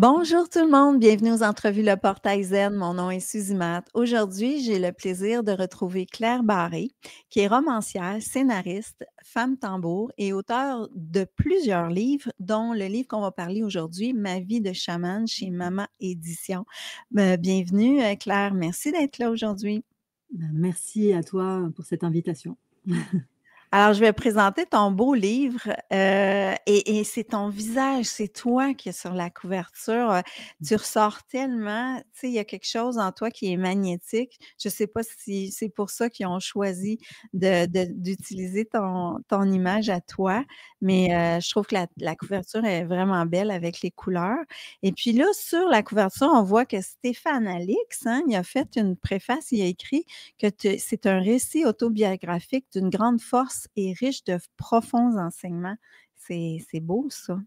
Bonjour tout le monde, bienvenue aux entrevues Le Portail Zen. Mon nom est Suzy Matt. Aujourd'hui, j'ai le plaisir de retrouver Claire Barré, qui est romancière, scénariste, femme tambour et auteure de plusieurs livres, dont le livre qu'on va parler aujourd'hui, Ma vie de chamane chez Mama Édition. Bienvenue Claire, merci d'être là aujourd'hui. Merci à toi pour cette invitation. Alors, je vais présenter ton beau livre et c'est ton visage, c'est toi qui es sur la couverture. Tu ressors tellement, tu sais, il y a quelque chose en toi qui est magnétique. Je ne sais pas si c'est pour ça qu'ils ont choisi d'utiliser ton image à toi, mais je trouve que la couverture est vraiment belle avec les couleurs. Et puis là, sur la couverture, on voit que Stéphane Alix, hein, il a fait une préface, il a écrit que c'est un récit autobiographique d'une grande force et riche de profonds enseignements. C'est beau, ça.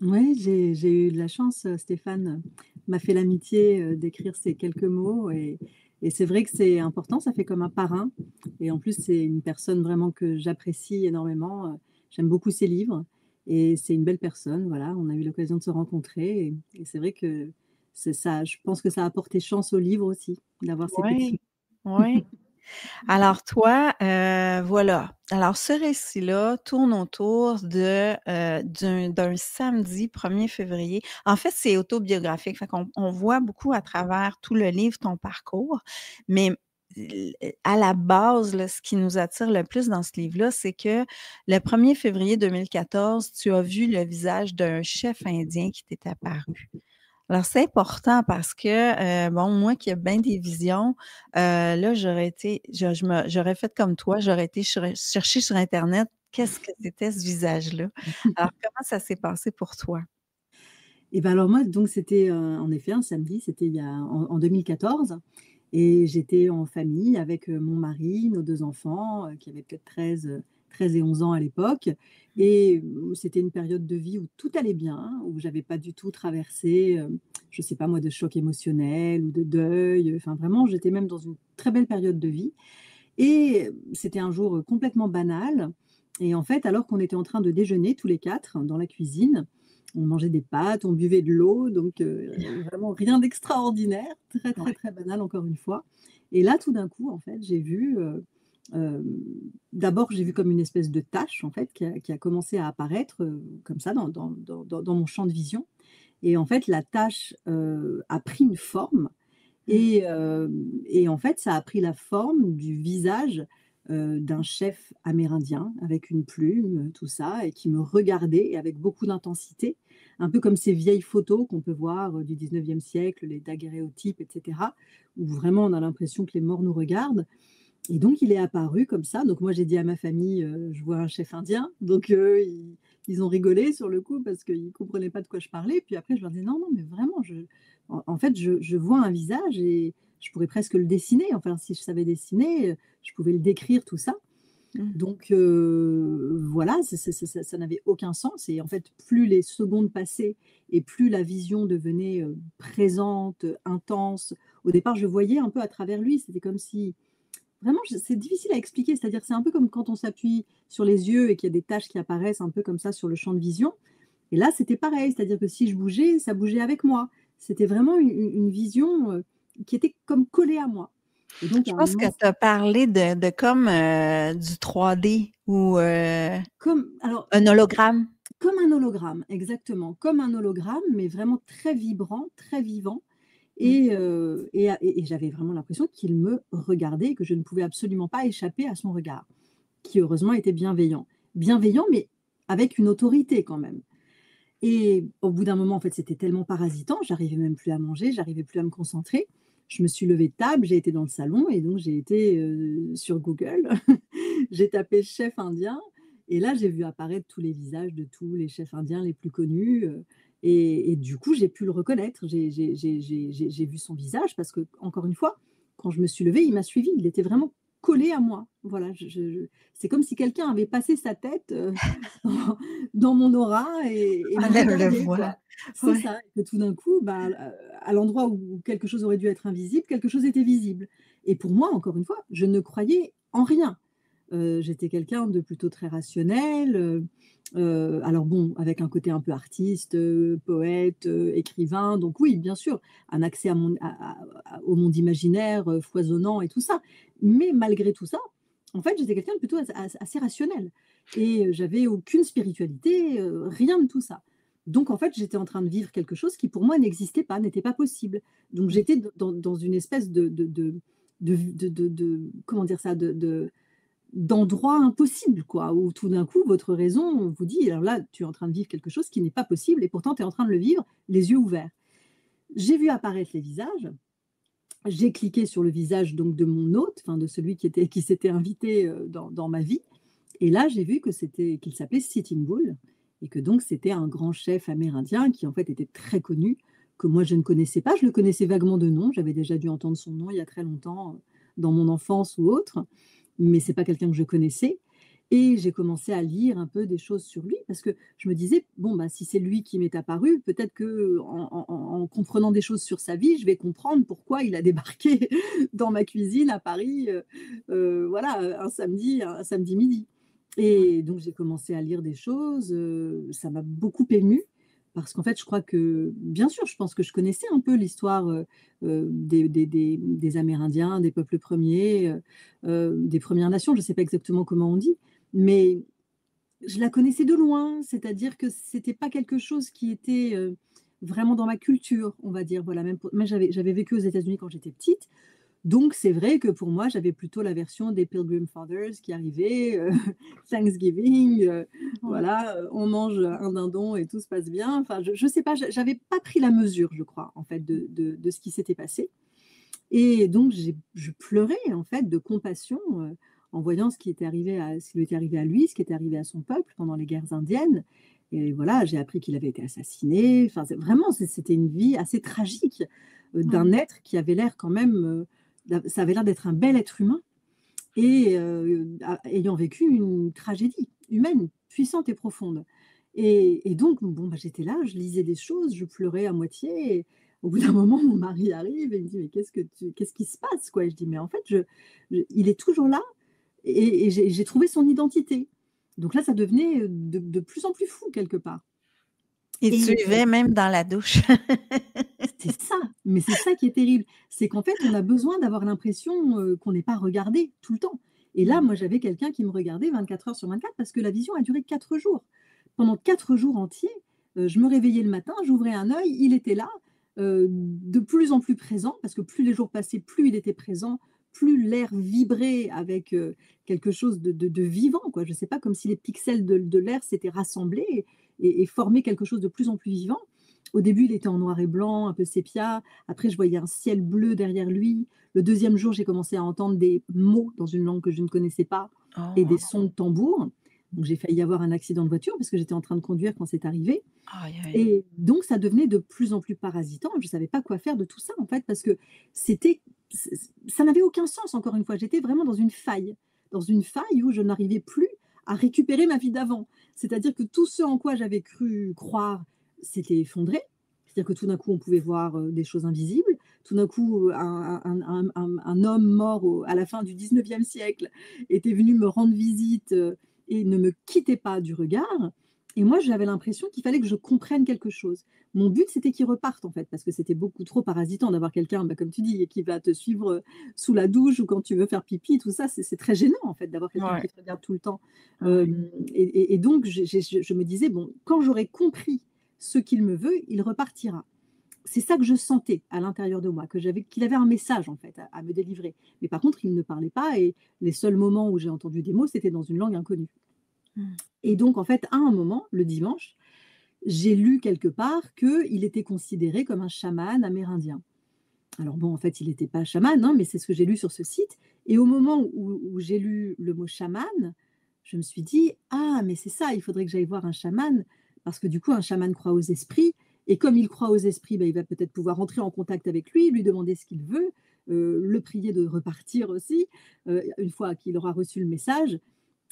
Oui, j'ai eu de la chance, Stéphane m'a fait l'amitié, d'écrire ces quelques mots et c'est vrai que c'est important, ça fait comme un parrain et en plus, c'est une personne vraiment que j'apprécie énormément, j'aime beaucoup ses livres et c'est une belle personne, voilà. On a eu l'occasion de se rencontrer et c'est vrai que c'est ça je pense que ça a porté chance au livre aussi, d'avoir ces petits Oui, oui. Alors toi, voilà. Alors ce récit-là tourne autour d'un samedi 1er février. En fait, c'est autobiographique, fait qu'on voit beaucoup à travers tout le livre ton parcours, mais à la base, là, ce qui nous attire le plus dans ce livre-là, c'est que le 1er février 2014, tu as vu le visage d'un chef indien qui t'est apparu. Alors, c'est important parce que, bon, moi qui ai bien des visions, là, j'aurais fait comme toi, j'aurais été chercher sur internet qu'est-ce que c'était ce visage-là. Alors, comment ça s'est passé pour toi? Et ben, alors moi, donc c'était, en effet un samedi, c'était il y a en 2014 et j'étais en famille avec, mon mari, nos 2 enfants, qui avaient peut-être 13 et 11 ans à l'époque et c'était une période de vie où tout allait bien, où j'avais pas du tout traversé, je sais pas moi, de choc émotionnel ou de deuil, enfin vraiment, j'étais même dans une très belle période de vie et c'était un jour, complètement banal et en fait, alors qu'on était en train de déjeuner tous les 4 dans la cuisine, on mangeait des pâtes, on buvait de l'eau, donc vraiment rien d'extraordinaire, très, très, Ouais. très banal encore une fois et là, tout d'un coup, en fait, j'ai vu, hem, d'abord, j'ai vu comme une espèce de tache, en fait, qui a commencé à apparaître, comme ça dans mon champ de vision et en fait, la tache, a pris une forme Mmh. et en fait, ça a pris la forme du visage, d'un chef amérindien avec une plume, tout ça et qui me regardait avec beaucoup d'intensité. Un peu comme ces vieilles photos qu'on peut voir, du 19e siècle, les daguerréotypes et cetera, où vraiment on a l'impression que les morts nous regardent et donc il est apparu comme ça. Donc moi j'ai dit à ma famille, «Je vois un chef indien», donc ils ont rigolé sur le coup parce qu'ils ne comprenaient pas de quoi je parlais. Puis après je leur dis: «Non, non, mais vraiment en fait je vois un visage et je pourrais presque le dessiner. Enfin si je savais dessiner, je pouvais le décrire tout ça». Mmh. Donc voilà, ça n'avait aucun sens et en fait plus les secondes passaient et plus la vision devenait, présente, intense. Au départ je voyais un peu à travers lui, c'était comme si vraiment, je c'est difficile à expliquer, c'est-à-dire c'est un peu comme quand on s'appuie sur les yeux et qu'il y a des taches qui apparaissent un peu comme ça sur le champ de vision et là, c'était pareil, c'est-à-dire que si je bougeais, ça bougeait avec moi. C'était vraiment une vision, qui était comme collée à moi et donc Je à un pense que moment tu as parlé de comme, du 3D ou, comme alors un hologramme. comme un hologramme, exactement, comme un hologramme, mais vraiment très vibrant, très vivant Mmh. et j'avais vraiment l'impression qu'il me regardait et que je ne pouvais absolument pas échapper à son regard, qui heureusement était bienveillant. Bienveillant, mais avec une autorité quand même. Et au bout d'un moment, en fait, c'était tellement parasitant, j'arrivais même plus à manger, j'arrivais plus à me concentrer. Je me suis levée de table, j'ai été dans le salon et donc j'ai été, sur Google. J'ai tapé chef indien et là, j'ai vu apparaître tous les visages de tous les chefs indiens les plus connus, et du coup, j'ai pu le reconnaître. J'ai vu son visage parce que encore une fois, quand je me suis levée, il m'a suivie. Il était vraiment collé à moi. Voilà, c'est comme si quelqu'un avait passé sa tête, dans mon aura et me Enlève le regardait, voile. quoi. C'est Ouais. ça, et que tout d'un coup, bah, à l'endroit où quelque chose aurait dû être invisible, quelque chose était visible et pour moi, encore une fois, je ne croyais en rien. J'étais quelqu'un de plutôt très rationnel, alors bon, avec un côté un peu artiste, poète, écrivain, donc oui, bien sûr, un accès au monde imaginaire, foisonnant et tout ça. Mais malgré tout ça, en fait, j'étais quelqu'un de plutôt assez rationnel et j'avais aucune spiritualité, rien de tout ça. Donc en fait, j'étais en train de vivre quelque chose qui pour moi n'existait pas, n'était pas possible. Donc Mmh. j'étais dans une espèce comment dire ça? D'endroit impossible quoi, où tout d'un coup votre raison vous dit: «Alors là, tu es en train de vivre quelque chose qui n'est pas possible et pourtant tu es en train de le vivre les yeux ouverts». J'ai vu apparaître les visages, j'ai cliqué sur le visage donc de mon hôte, enfin de celui qui s'était invité, dans ma vie et là j'ai vu qu'il s'appelait Sitting Bull et que donc c'était un grand chef amérindien qui en fait était très connu, que moi je ne connaissais pas. Je le connaissais vaguement de nom, j'avais déjà dû entendre son nom il y a très longtemps, dans mon enfance ou autre, mais c'est pas quelqu'un que je connaissais et j'ai commencé à lire un peu des choses sur lui parce que je me disais: «Bon, bah, si c'est lui qui m'est apparu, peut-être qu'en comprenant des choses sur sa vie, je vais comprendre pourquoi il a débarqué dans ma cuisine à Paris, voilà, un samedi midi». Et donc j'ai commencé à lire des choses, ça m'a beaucoup émue parce qu'en fait, je crois que bien sûr, je pense que je connaissais un peu l'histoire, des Amérindiens, des peuples premiers, des Premières Nations, je ne sais pas exactement comment on dit, mais je la connaissais de loin, c'est-à-dire que c'était pas quelque chose qui était, vraiment dans ma culture, on va dire, voilà, même pour moi j'avais vécu aux États-Unis quand j'étais petite, donc c'est vrai que pour moi, j'avais plutôt la version des Pilgrim Fathers qui arrivait, Thanksgiving, Ouais. voilà, on mange un dindon et tout se passe bien. Enfin, je sais pas, j'avais pas pris la mesure, je crois, en fait, de ce qui s'était passé et donc je pleurais, en fait, de compassion, en voyant ce qui lui était arrivé à lui, ce qui était arrivé à son peuple pendant les guerres indiennes et voilà, j'ai appris qu'il avait été assassiné. Enfin, c'était une vie assez tragique, d'un Ouais. être qui avait l'air quand même, ça avait l'air d'être un bel être humain et ayant vécu une tragédie humaine puissante et profonde et donc bon, bah, j'étais là, je lisais des choses, je pleurais à moitié et au bout d'un moment, mon mari arrive et me dit: «Mais qu'est-ce qui se passe, quoi?» Et je dis: «Mais en fait, il est toujours là et j'ai trouvé son identité». Donc là, ça devenait, de plus en plus fou quelque part Il te et suivait même dans la douche. c'est ça, mais c'est ça qui est terrible. C'est qu'en fait, on a besoin d'avoir l'impression, qu'on n'est pas regardé tout le temps. Et là, Mmh. moi, j'avais quelqu'un qui me regardait 24 heures sur 24 parce que la vision a duré 4 jours. Pendant 4 jours entiers, je me réveillais le matin, j'ouvrais un œil, il était là, de plus en plus présent parce que plus les jours passaient, plus il était présent, plus l'air vibrait avec, quelque chose de vivant, quoi. Je ne sais pas, comme si les pixels de l'air s'étaient rassemblés et formaient quelque chose de plus en plus vivant. Au début, il était en noir et blanc, un peu sépia. Après, je voyais un ciel bleu derrière lui. Le deuxième jour, j'ai commencé à entendre des mots dans une langue que je ne connaissais pas et des Oh, sons de tambour. Donc, j'ai failli avoir un accident de voiture parce que j'étais en train de conduire quand c'est arrivé. aïe, aïe. Et donc, ça devenait de plus en plus parasitant. Je ne savais pas quoi faire de tout ça, en fait, parce que c'était, ça n'avait aucun sens, encore une fois. J'étais vraiment dans une faille où je n'arrivais plus à récupérer ma vie d'avant. C'est-à-dire que tout ce en quoi j'avais cru croire s'était effondré. C'est-à-dire que tout d'un coup, on pouvait voir des choses invisibles. Tout d'un coup, un homme mort à la fin du 19e siècle était venu me rendre visite et ne me quittait pas du regard. Et moi, j'avais l'impression qu'il fallait que je comprenne quelque chose. Mon but, c'était qu'il reparte, en fait, parce que c'était beaucoup trop parasitant d'avoir quelqu'un, bah, comme tu dis, qui va te suivre sous la douche ou quand tu veux faire pipi, tout ça. C'est très gênant, en fait, d'avoir quelqu'un Ouais, qui te regarde tout le temps. ouais. Et donc, je me disais, bon, quand j'aurai compris ce qu'il me veut, il repartira. C'est ça que je sentais à l'intérieur de moi, qu'il avait un message, en fait, à me délivrer. Mais par contre, il ne parlait pas et les seuls moments où j'ai entendu des mots, c'était dans une langue inconnue. Mmh. Et donc, en fait, à un moment, le dimanche, j'ai lu quelque part qu'il était considéré comme un chaman amérindien. Alors bon, en fait, il n'était pas chaman, hein, mais c'est ce que j'ai lu sur ce site. Et au moment où j'ai lu le mot chaman, je me suis dit: «Ah, mais c'est ça, il faudrait que j'aille voir un chaman», parce que du coup, un chaman croit aux esprits et comme il croit aux esprits, bah, il va peut-être pouvoir entrer en contact avec lui, lui demander ce qu'il veut, le prier de repartir aussi, une fois qu'il aura reçu le message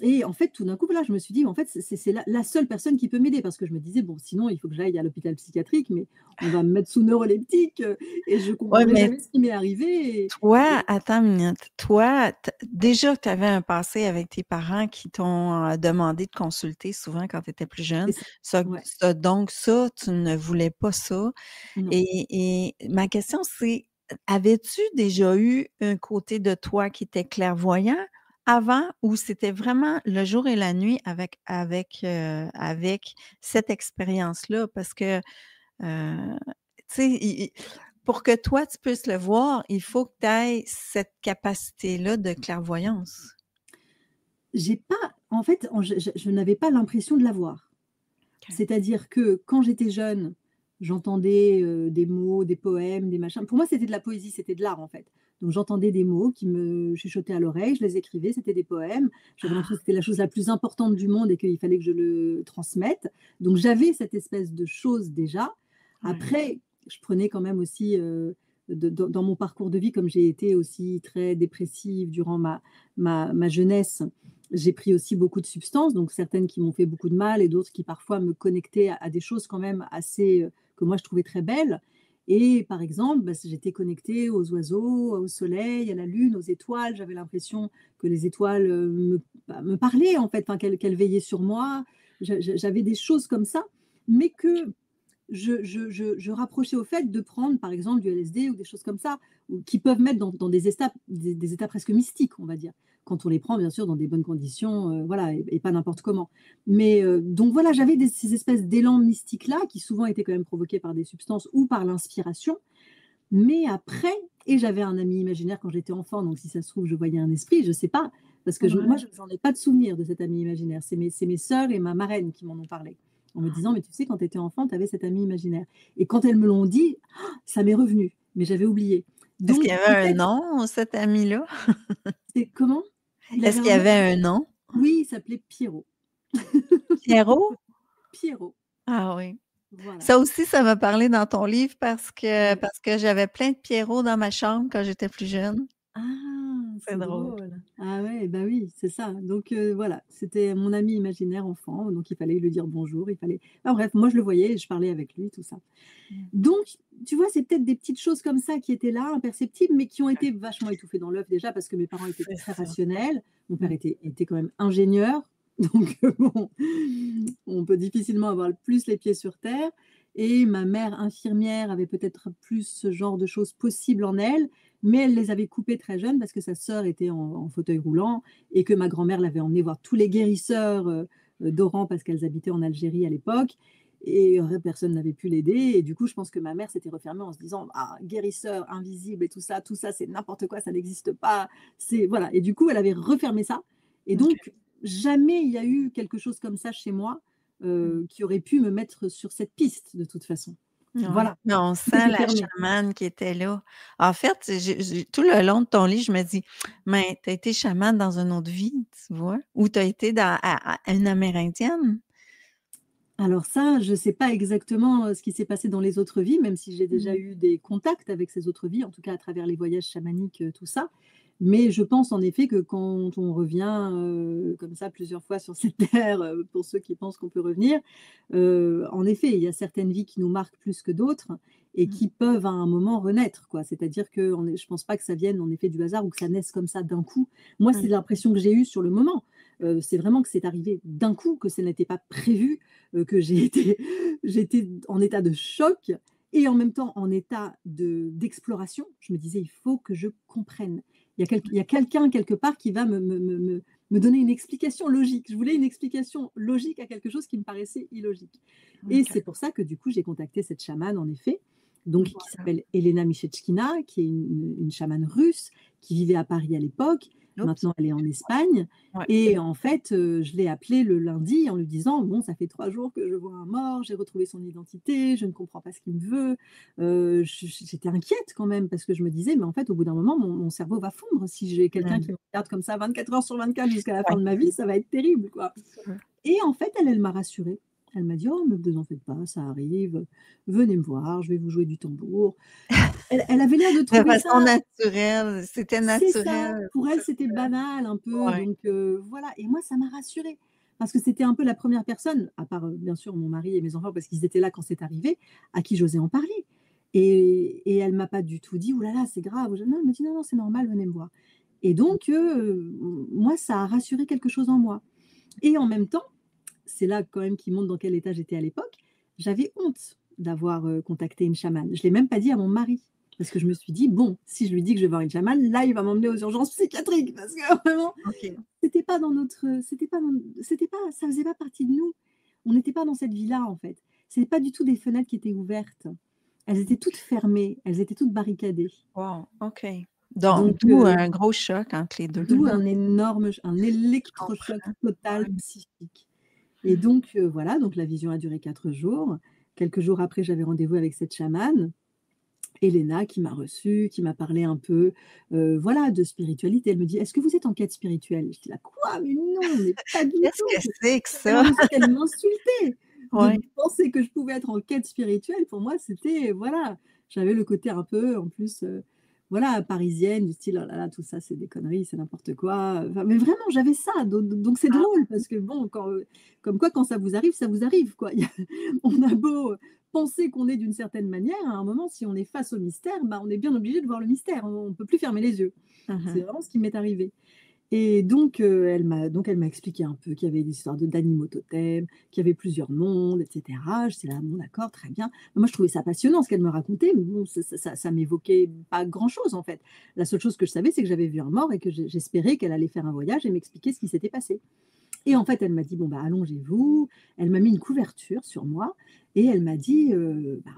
Et en fait, tout d'un coup, voilà, je me suis dit: «Mais en fait, c'est la seule personne qui peut m'aider», parce que je me disais: «Bon, sinon, il faut que j'aille à l'hôpital psychiatrique, mais on va me mettre sous neuroleptique, et je Ouais, comprendrai mais jamais ce qui m'est arrivé», toi, attends une minute. Toi, déjà, tu avais un passé avec tes parents qui t'ont demandé de consulter souvent quand tu étais plus jeune. c'est ça. Ça, Ouais, donc, ça, tu ne voulais pas ça. non. Et ma question, c'est, avais-tu déjà eu un côté de toi qui était clairvoyant avant ou c'était vraiment le jour et la nuit avec cette expérience-là? Parce que, tu sais, pour que toi, tu puisses le voir, il faut que tu aies cette capacité-là de clairvoyance. J'ai pas en fait, je n'avais pas l'impression de l'avoir. OK. C'est-à-dire que quand j'étais jeune, j'entendais, des mots, des poèmes, des machins. Pour moi, c'était de la poésie, c'était de l'art, en fait. Donc j'entendais des mots qui me chuchotaient à l'oreille, je les écrivais, c'était des poèmes. J'avais Ah, l'impression que c'était la chose la plus importante du monde et qu'il fallait que je le transmette. Donc j'avais cette espèce de chose déjà. ouais. Après, je prenais quand même aussi, dans mon parcours de vie, comme j'ai été aussi très dépressive durant ma jeunesse, j'ai pris aussi beaucoup de substances, donc certaines qui m'ont fait beaucoup de mal et d'autres qui parfois me connectaient à des choses quand même assez, que moi je trouvais très belles. Et par exemple, bah, j'étais connectée aux oiseaux, au soleil, à la lune, aux étoiles. J'avais l'impression que les étoiles, me parlaient en fait, enfin qu'elles veillaient sur moi. J'avais des choses comme ça, mais que je rapprochais au fait de prendre, par exemple, du LSD ou des choses comme ça, ou qui peuvent mettre dans des états presque mystiques, on va dire. Quand on les prend, bien sûr, dans des bonnes conditions, voilà, et pas n'importe comment. Mais donc voilà, j'avais ces espèces d'élans mystiques-là, qui souvent étaient quand même provoqués par des substances ou par l'inspiration. Mais après, et j'avais un ami imaginaire quand j'étais enfant, donc si ça se trouve, je voyais un esprit, je sais pas, parce que moi, Ouais. j'en ai pas de souvenir de cet ami imaginaire. C'est mes sœurs et ma marraine qui m'en ont parlé, en me disant: «Mais tu sais, quand tu étais enfant, tu avais cet ami imaginaire», et quand elles me l'ont dit, ça m'est revenu, mais j'avais oublié. Est-ce qu'il y Donc avait un peut-être nom, cet ami-là? c'est comment? Il avait Est-ce qu'il y un nom? avait un nom? Oui, il s'appelait Pierrot. Pierrot? Pierrot, Ah oui. voilà. Ça aussi, ça m'a parlé dans ton livre Ouais. parce que j'avais plein de Pierrots dans ma chambre quand j'étais plus jeune. Ah! C'est C'est drôle. drôle. Ah ouais, bah oui, c'est ça. Donc voilà, c'était mon ami imaginaire enfant, donc il fallait lui dire bonjour, il fallait bref, moi je le voyais et je parlais avec lui, tout ça. Mmh. Donc tu vois, c'est peut-être des petites choses comme ça qui étaient là, imperceptibles, mais qui ont été vachement étouffées dans l'œuf déjà parce que mes parents étaient C'est très ça. rationnels. Mon père Mmh. était quand même ingénieur, donc bon, on peut difficilement avoir plus les pieds sur terre, et ma mère infirmière avait peut-être plus ce genre de choses possibles en elle, mais elle les avait coupées très jeune parce que sa sœur était en fauteuil roulant et que ma grand-mère l'avait emmenée voir tous les guérisseurs, d'Oran parce qu'elles habitaient en Algérie à l'époque, et personne n'avait pu l'aider, et du coup, je pense que ma mère s'était refermée en se disant: «Ah, guérisseur invisible et tout ça, c'est n'importe quoi, ça n'existe pas». C'est voilà, et du coup, elle avait refermé ça, et OK. donc jamais il y a eu quelque chose comme ça chez moi, Mmh. qui aurait pu me mettre sur cette piste de toute façon. Ouais. Voilà, Mais on tout sent était la fermé. chamane qui était là. En fait, tout le long de ton livre, je me dis: «Mais tu as été chamane dans une autre vie», tu vois? Ou tu as été dans à une amérindienne. Alors ça, je ne sais pas exactement, ce qui s'est passé dans les autres vies, même si j'ai déjà Mmh. eu des contacts avec ces autres vies, en tout cas à travers les voyages chamaniques, tout ça. Mais je pense en effet que quand on revient, comme ça plusieurs fois sur cette terre, pour ceux qui pensent qu'on peut revenir, en effet, il y a certaines vies qui nous marquent plus que d'autres et Mmh. qui peuvent à un moment renaître, quoi. C'est-à-dire que je ne pense pas que ça vienne en effet du hasard ou que ça naisse comme ça d'un coup. Moi, Mmh. c'est l'impression que j'ai eue sur le moment. C'est vraiment que c'est arrivé d'un coup, que ça n'était pas prévu, que j'étais en état de choc et en même temps en état d'exploration. Je me disais: «Il faut que je comprenne. Il y a quelqu'un quelque part qui va me donner une explication logique». Je voulais une explication logique à quelque chose qui me paraissait illogique, et OK. c'est pour ça que du coup, j'ai contacté cette chamane en effet, donc qui Voilà. s'appelle Elena Michetchkina, qui est une chamane russe qui vivait à Paris à l'époque. Oups. Maintenant, elle est en Espagne, Ouais. et en fait, je l'ai appelée le lundi en lui disant: «Bon, ça fait 3 jours que je vois un mort, j'ai retrouvé son identité, je ne comprends pas ce qu'il me veut». J'étais inquiète quand même parce que je me disais: «Mais en fait, au bout d'un moment, mon cerveau va fondre. Si j'ai quelqu'un Mmh. qui me regarde comme ça 24 heures sur 24 jusqu'à la fin Ouais, de ma vie, ça va être terrible, quoi». c'est sûr. Et en fait, elle m'a rassurée. Elle m'a dit: «Oh mais vous en faites pas, ça arrive, venez me voir, je vais vous jouer du tambour». Elle avait l'air de De trouver ça façon naturelle, c'était c'est ça, naturel, pour elle, c'est c'était banal un peu, ouais. donc voilà et moi, ça m'a rassurée parce que c'était un peu la première personne, à part, bien sûr mon mari et mes enfants parce qu'ils étaient là quand c'est arrivé, à qui j'osais en parler et elle m'a pas du tout dit: «Ouh là là, c'est grave». Non, elle m'a dit: «Non, non, c'est normal, venez me voir» et donc moi, ça a rassuré quelque chose en moi et en même temps, c'est là quand même qui montre dans quel état j'étais à l'époque, j'avais honte d'avoir, contacté une chamane. Je l'ai même pas dit à mon mari, parce que je me suis dit: «Bon, si je lui dis que je vais voir une chamane, là, il va m'emmener aux urgences psychiatriques» parce que vraiment, OK. c'était pas ça faisait pas partie de nous. On n'était pas dans cette vie-là, en fait. C'est pas du tout des fenêtres qui étaient ouvertes. Elles étaient toutes fermées, elles étaient toutes barricadées. Wow, OK. Donc D'où un gros choc entre les 2 d'où là. un énorme un Je électrochoc comprends, total ouais. psychique. Et donc voilà, donc la vision a duré 4 jours. Quelques jours après, j'avais rendez-vous avec cette chamane, Elena, qui m'a reçue, qui m'a parlé un peu, voilà, de spiritualité. Elle me dit: «Est-ce que vous êtes en quête spirituelle?» J'étais là: «Quoi? Mais non, mais pas du Qu'est-ce que tout!» c'est que J'avais ça? l'impression qu'elle m'insultait. De Ouais. penser que je pouvais être en quête spirituelle, pour moi, c'était voilà, j'avais le côté un peu, en plus, voilà, parisienne, du style: «Oh là là, tout ça, c'est des conneries, c'est n'importe quoi», enfin, mais vraiment, j'avais ça, donc c'est Ah, drôle parce que bon, comme quoi, quand ça vous arrive, quoi. Il y a on a beau, penser qu'on est d'une certaine manière, à un moment, si on est face au mystère, bah, on est bien obligé de voir le mystère. On ne peut plus fermer les yeux. C'est mmh. vraiment ce qui m'est arrivé. Et donc elle m'a expliqué un peu qu'il y avait des histoires d'animaux totems, qu'il y avait plusieurs mondes et cetera. J'étais là: «Bon d'accord, très bien». Moi je trouvais ça passionnant ce qu'elle me racontait, mais bon ça m'évoquait pas grand-chose en fait. La seule chose que je savais, c'est que j'avais vu un mort et que j'espérais qu'elle allait faire un voyage et m'expliquer ce qui s'était passé. Et en fait, elle m'a dit: «Bon bah allongez-vous». Elle m'a mis une couverture sur moi et elle m'a dit: «Ben,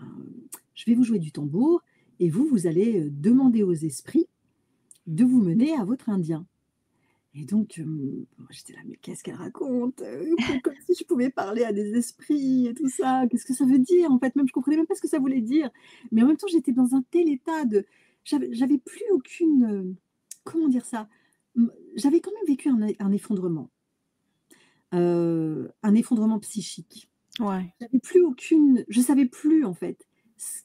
je vais vous jouer du tambour et vous, vous allez, demander aux esprits de vous mener à votre indien». Et donc, moi j'étais là: «Mais qu'est-ce qu'elle raconte? Comme si je pouvais parler à des esprits et tout ça. Qu'est-ce que ça veut dire en fait?» Même je comprenais même pas ce que ça voulait dire. Mais en même temps, j'étais dans un tel état de j'avais plus aucune, comment dire ça? J'avais quand même vécu un effondrement, un effondrement psychique. Ouais, J'avais plus aucune je savais plus en fait, ce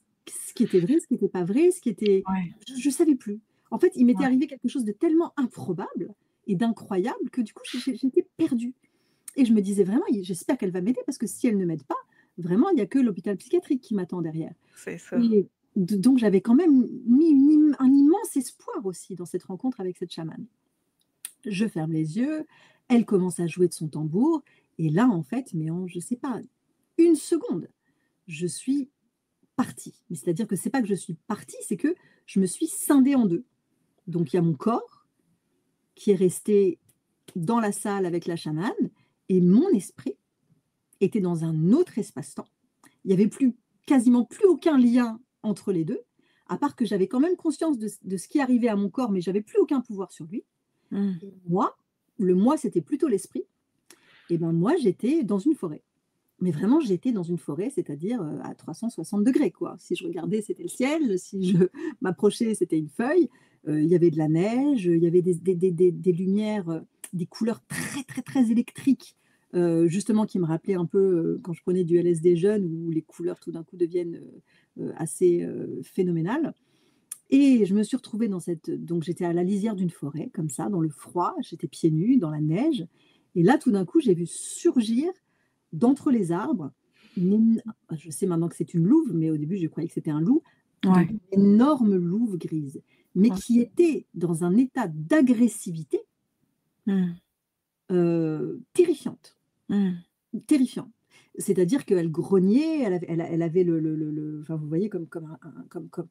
ce qui était vrai, ce qui était pas vrai, ce qui était ouais, je savais plus. En fait, il m'était ouais. arrivé quelque chose de tellement improbable et d'incroyable que du coup, j'étais perdue et je me disais vraiment: «I J'espère qu'elle va m'aider parce que si elle ne m'aide pas, vraiment, il y a que l'hôpital psychiatrique qui m'attend derrière» C'est ça. et donc j'avais quand même mis un immense espoir aussi dans cette rencontre avec cette chamane. Je ferme les yeux, elle commence à jouer de son tambour et là, en fait, mais en je sais pas, une seconde, je suis partie. Mais c'est-à-dire que c'est pas que je suis partie, c'est que je me suis scindée en 2. Donc il y a mon corps qui est resté dans la salle avec la chamane et mon esprit était dans un autre espace-temps. Il y avait quasiment plus aucun lien entre les 2, à part que j'avais quand même conscience de ce qui arrivait à mon corps, mais j'avais plus aucun pouvoir sur lui Mmh. et moi, le moi, c'était plutôt l'esprit et ben moi, j'étais dans une forêt. Mais vraiment, j'étais dans une forêt, c'est-à-dire, à 360 degrés quoi. Si je regardais, c'était le ciel, si je m'approchais, c'était une feuille, il y avait de la neige, il y avait des lumières, des couleurs très, très, très électriques, justement qui me rappelaient un peu, quand je prenais du LSD jeune où les couleurs tout d'un coup deviennent, assez, phénoménales et je me suis retrouvée dans cette donc j'étais à la lisière d'une forêt comme ça, dans le froid, j'étais pieds nus dans la neige et là, tout d'un coup, j'ai vu surgir d'entre les arbres, une je sais maintenant que c'est une louve, mais au début je croyais que c'était un loup, donc Ouais. une énorme louve grise, mais Ouais. qui était dans un état d'agressivité, Mmh. terrifiante, Mmh. terrifiant. C'est-à-dire qu'elle grognait, elle avait enfin vous voyez comme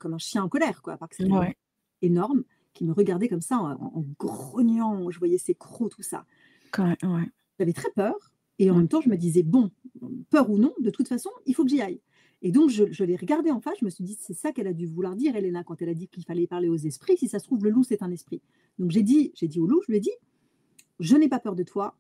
un chien en colère quoi, à part que c'était vraiment Ouais. énorme, qui me regardait comme ça en grognant, je voyais ses crocs, tout ça. Quand ouais. J'avais très peur et en Ouais. même temps, je me disais: «Bon, peur ou non, de toute façon, il faut que j'y aille» et donc je l'ai regardée en face, je me suis dit: «C'est ça qu'elle a dû vouloir dire Elena quand elle a dit qu'il fallait parler aux esprits, si ça se trouve le loup c'est un esprit». Donc j'ai dit au loup, je lui ai dit: «Je n'ai pas peur de toi,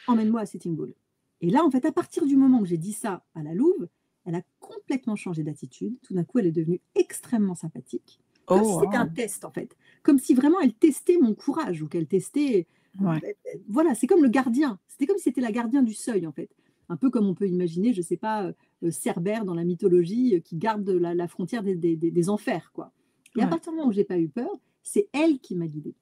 emmène-moi à Sitting Bull» et là, en fait, à partir du moment où j'ai dit ça à la louve, elle a complètement changé d'attitude. Tout d'un coup, elle est devenue extrêmement sympathique, comme Oh si c'était un wow! test, en fait. Comme si vraiment elle testait mon courage ou qu'elle testait, Ouais. voilà, c'est comme le gardien. C'était comme si c'était la gardien du seuil, en fait. un peu comme on peut imaginer, je ne sais pas, Cerbère dans la mythologie, qui garde la frontière des enfers, quoi. Et à Ouais. partir du moment où j'ai pas eu peur, c'est elle qui m'a guidée.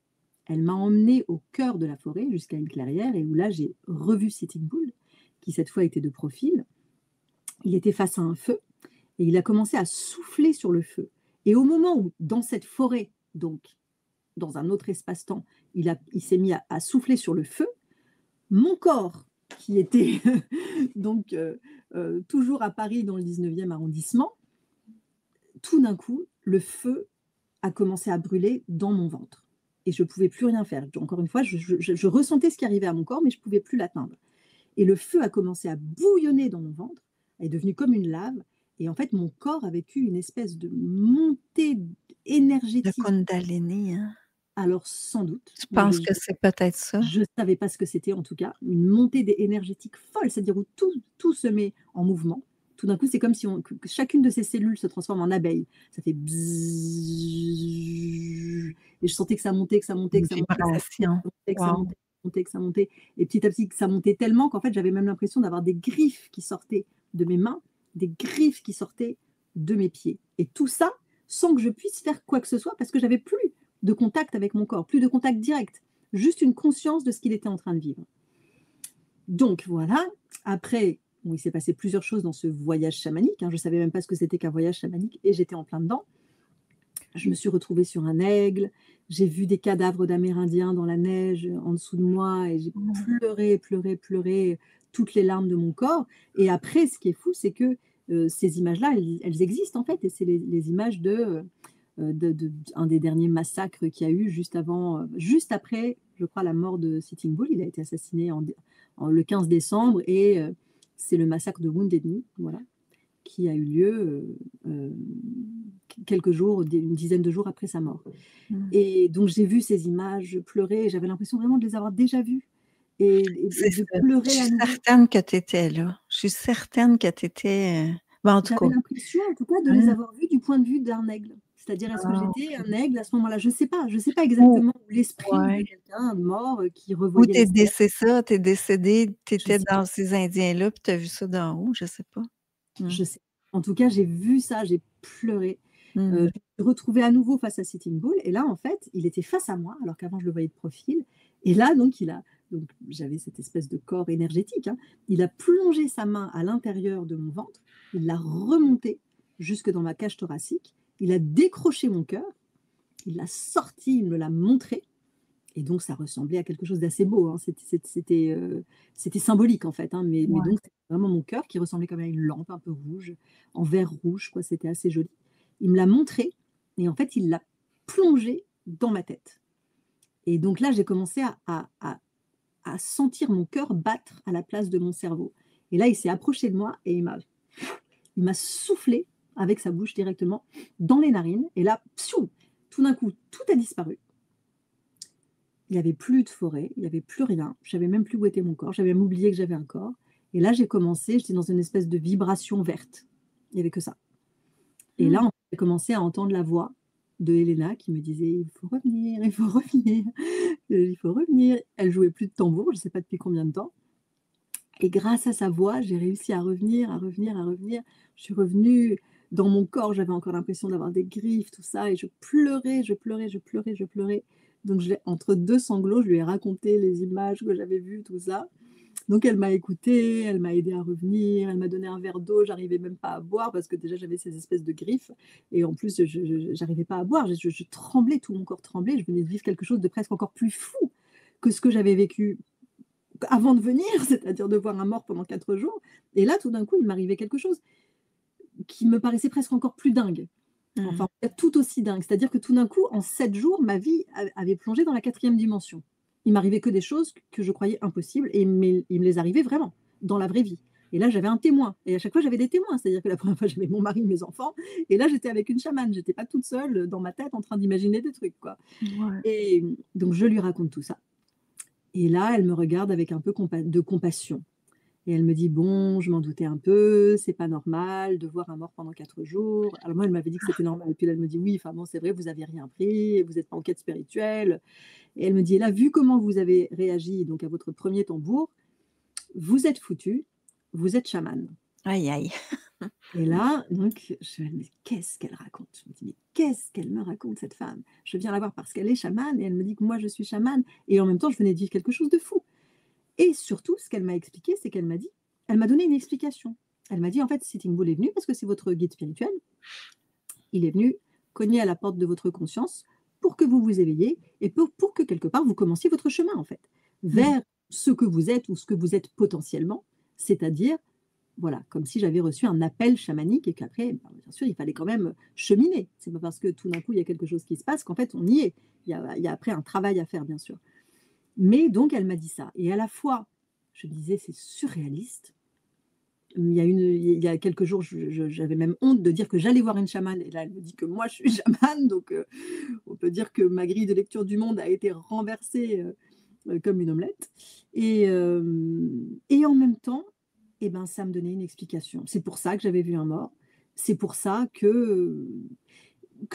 Elle m'a emmenée au cœur de la forêt, jusqu'à une clairière, et où là, j'ai revu Sitting Bull, qui cette fois était de profil. Il était face à un feu, et il a commencé à souffler sur le feu. Et au moment où, dans cette forêt, donc dans un autre espace-temps, il s'est mis à souffler sur le feu, mon corps, qui était donc toujours à Paris dans le 19e arrondissement, tout d'un coup, le feu a commencé à brûler dans mon ventre. Et je ne pouvais plus rien faire. Encore une fois, je ressentais ce qui arrivait à mon corps, mais je ne pouvais plus l'atteindre. Et le feu a commencé à bouillonner dans mon ventre, est devenu comme une lave. Et en fait, mon corps a vécu une espèce de montée Le énergétique. Kundalini, hein? Alors, sans doute, Je mais pense que c'est peut-être ça. je ne savais pas ce que c'était en tout cas. Une montée énergétique folle, c'est-à-dire où tout se met en mouvement. Tout d'un coup, c'est comme si que chacune de ces cellules se transforme en abeille. Ça fait bzzz. Et je sentais que ça montait, que ça montait, Une que ça montait, que ça vibration. montait, que ça Wow. montait, que ça montait, que ça montait. Et petit à petit, que ça montait tellement qu'en fait, j'avais même l'impression d'avoir des griffes qui sortaient de mes mains, des griffes qui sortaient de mes pieds. Et tout ça sans que je puisse faire quoi que ce soit parce que j'avais plus de contact avec mon corps, plus de contact direct, juste une conscience de ce qu'il était en train de vivre. Donc voilà, après, bon, il s'est passé plusieurs choses dans ce voyage chamanique, hein. Je ne savais même pas ce que c'était qu'un voyage chamanique et j'étais en plein dedans. Je me suis retrouvée sur un aigle, j'ai vu des cadavres d'Amérindiens dans la neige en dessous de moi et j'ai pleuré, pleuré, pleuré toutes les larmes de mon corps. Et après, ce qui est fou, c'est que ces images-là, elles existent en fait, et c'est les images un des derniers massacres qu'il y a eu juste après, je crois, la mort de Sitting Bull. Il a été assassiné le 15 décembre et c'est le massacre de Wounded Knee, voilà, qui a eu lieu quelques jours, une dizaine de jours après sa mort. Et donc j'ai vu ces images, je pleurais, j'avais l'impression vraiment de les avoir déjà vues et C'est de ça. Je pleurer suis à nouveau. certaine que tu étais là. Je suis certaine que tu étais, ben, en tout J'avais cas. l'impression, en tout cas, de les Hein? avoir vus du point de vue d'un aigle. C'est-à-dire, est-ce que Ah, j'étais un aigle à ce moment-là? Je ne sais pas ou exactement l'esprit de ouais. quelqu'un mort qui Ou revoyait tu es les stèles. c'est ça, tu es décédé, tu Je étais sais dans ces Indiens-là, puis tu as vu ça d'en haut, je sais pas. Mmh. Je sais. En tout cas, j'ai vu ça, j'ai pleuré. Je me Mmh. suis retrouvée à nouveau face à Sitting Bull et là, en fait, il était face à moi, alors qu'avant je le voyais de profil. Et là, donc j'avais cette espèce de corps énergétique, hein. Il a plongé sa main à l'intérieur de mon ventre, il l'a remonté jusque dans ma cage thoracique, il a décroché mon cœur, il l'a sorti, il me l'a montré et donc ça ressemblait à quelque chose d'assez beau, hein. C'était symbolique en fait, hein, mais Ouais. donc c'était vraiment mon cœur qui ressemblait comme à une lampe un peu rouge, en verre rouge, quoi, c'était assez joli. Il me l'a montré et en fait, il l'a plongé dans ma tête. Et donc là, j'ai commencé à sentir mon cœur battre à la place de mon cerveau. Et là, il s'est approché de moi et il m'a soufflé avec sa bouche directement dans les narines. Et là, psiou, tout d'un coup, tout a disparu. Il n'y avait plus de forêt, il n'y avait plus rien. Je savais même plus où était mon corps. J'avais même oublié que j'avais un corps. Et là, j'étais dans une espèce de vibration verte. Il n'y avait que ça. Et là, Mmh. j'ai commencé à entendre la voix de Helena qui me disait: «Il faut revenir, il faut revenir, il faut revenir». Elle jouait plus de tambour, je ne sais pas depuis combien de temps. Et grâce à sa voix, j'ai réussi à revenir, à revenir, à revenir. Je suis revenue dans mon corps, j'avais encore l'impression d'avoir des griffes, tout ça, et je pleurais, je pleurais, je pleurais, je pleurais. Donc entre 2 sanglots, je lui ai raconté les images que j'avais vues, tout ça. Donc elle m'a écoutée, elle m'a aidée à revenir, elle m'a donné un verre d'eau, j'arrivais même pas à boire parce que déjà j'avais ces espèces de griffes et en plus j'arrivais pas à boire, je tremblais, tout mon corps tremblait, je venais de vivre quelque chose de presque encore plus fou que ce que j'avais vécu avant de venir, c'est-à-dire de voir un mort pendant 4 jours. Et là, tout d'un coup, il m'arrivait quelque chose qui me paraissait presque encore plus dingue. Enfin, Mmh. tout aussi dingue. C'est-à-dire que tout d'un coup, en 7 jours, ma vie avait plongé dans la 4e dimension. Il m'arrivait que des choses que je croyais impossibles et il me les arrivait vraiment, dans la vraie vie. Et là, j'avais un témoin. Et à chaque fois, j'avais des témoins. C'est-à-dire que la première fois, j'avais mon mari, mes enfants. Et là, j'étais avec une chamane. J'étais pas toute seule dans ma tête en train d'imaginer des trucs, quoi. Ouais. Et donc, je lui raconte tout ça. Et là, elle me regarde avec un peu de compassion. Et elle me dit: «Bon, je m'en doutais un peu, c'est pas normal de voir un mort pendant 4 jours». Alors moi, elle m'avait dit que c'était normal. Et puis là, elle me dit: «Oui, enfin bon, c'est vrai, vous avez rien pris, vous êtes pas en quête spirituelle». Et elle me dit: «Et là, vu comment vous avez réagi donc à votre premier tambour, vous êtes foutus, vous êtes chamane. Aïe, aïe. Et là, donc, je me dis: «Mais qu'est-ce qu'elle raconte?» Je me dis: «Mais qu'est-ce qu'elle me raconte cette femme?» Je viens la voir parce qu'elle est chamane et elle me dit que moi je suis chamane et en même temps je venais de vivre quelque chose de fou et surtout ce qu'elle m'a expliqué, c'est qu'elle m'a dit elle m'a donné une explication. Elle m'a dit: «En fait, Sitting Bull est venu parce que c'est votre guide spirituel. Il est venu cogner à la porte de votre conscience pour que vous vous éveilliez et pour que quelque part vous commenciez votre chemin en fait, Mmh. vers ce que vous êtes ou ce que vous êtes potentiellement, c'est-à-dire voilà, comme si j'avais reçu un appel chamanique et qu'après, ben, bien sûr, il fallait quand même cheminer. C'est pas parce que tout d'un coup, il y a quelque chose qui se passe qu'en fait, on y est. Il y a après un travail à faire, bien sûr. Mais donc, elle m'a dit ça. Et à la fois, je me disais, c'est surréaliste. Il y a quelques jours, j'avais même honte de dire que j'allais voir une chamane. Et là, elle me dit que moi, je suis chamane. Donc, on peut dire que ma grille de lecture du monde a été renversée comme une omelette. Et en même temps, eh ben, ça me donnait une explication. C'est pour ça que j'avais vu un mort. C'est pour ça que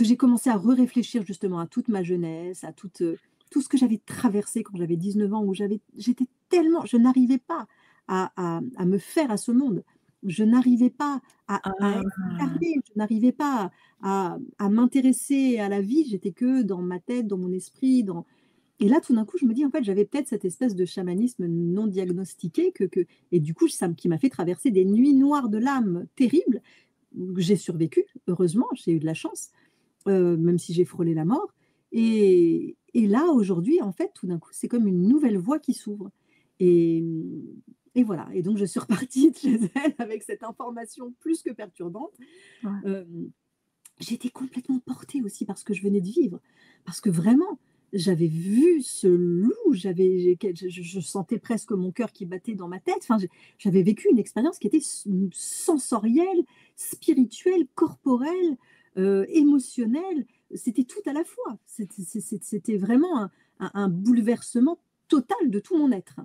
j'ai commencé à réfléchir justement à toute ma jeunesse, à tout ce que j'avais traversé quand j'avais 19 ans, où j'étais tellement, je n'arrivais pas à me faire à ce monde. Je n'arrivais pas à être Ah! incarnée, je n'arrivais pas à m'intéresser à la vie. J'étais que dans ma tête, dans mon esprit, et là, tout d'un coup, je me dis, en fait, j'avais peut-être cette espèce de chamanisme non diagnostiqué et du coup, qui m'a fait traverser des nuits noires de l'âme terribles. J'ai survécu, heureusement, j'ai eu de la chance, même si j'ai frôlé la mort. Et là, aujourd'hui, en fait, tout d'un coup, c'est comme une nouvelle voie qui s'ouvre. Et, et voilà. Et donc, je suis repartie de chez elle avec cette information plus que perturbante. Ouais. Euh, J'étais complètement portée aussi par ce que je venais de vivre. Parce que vraiment, j'avais vu ce loup, je sentais presque mon cœur qui battait dans ma tête. Enfin, j'avais vécu une expérience qui était sensorielle, spirituelle, corporelle, émotionnelle. C'était tout à la fois. C'était vraiment un bouleversement total de tout mon être.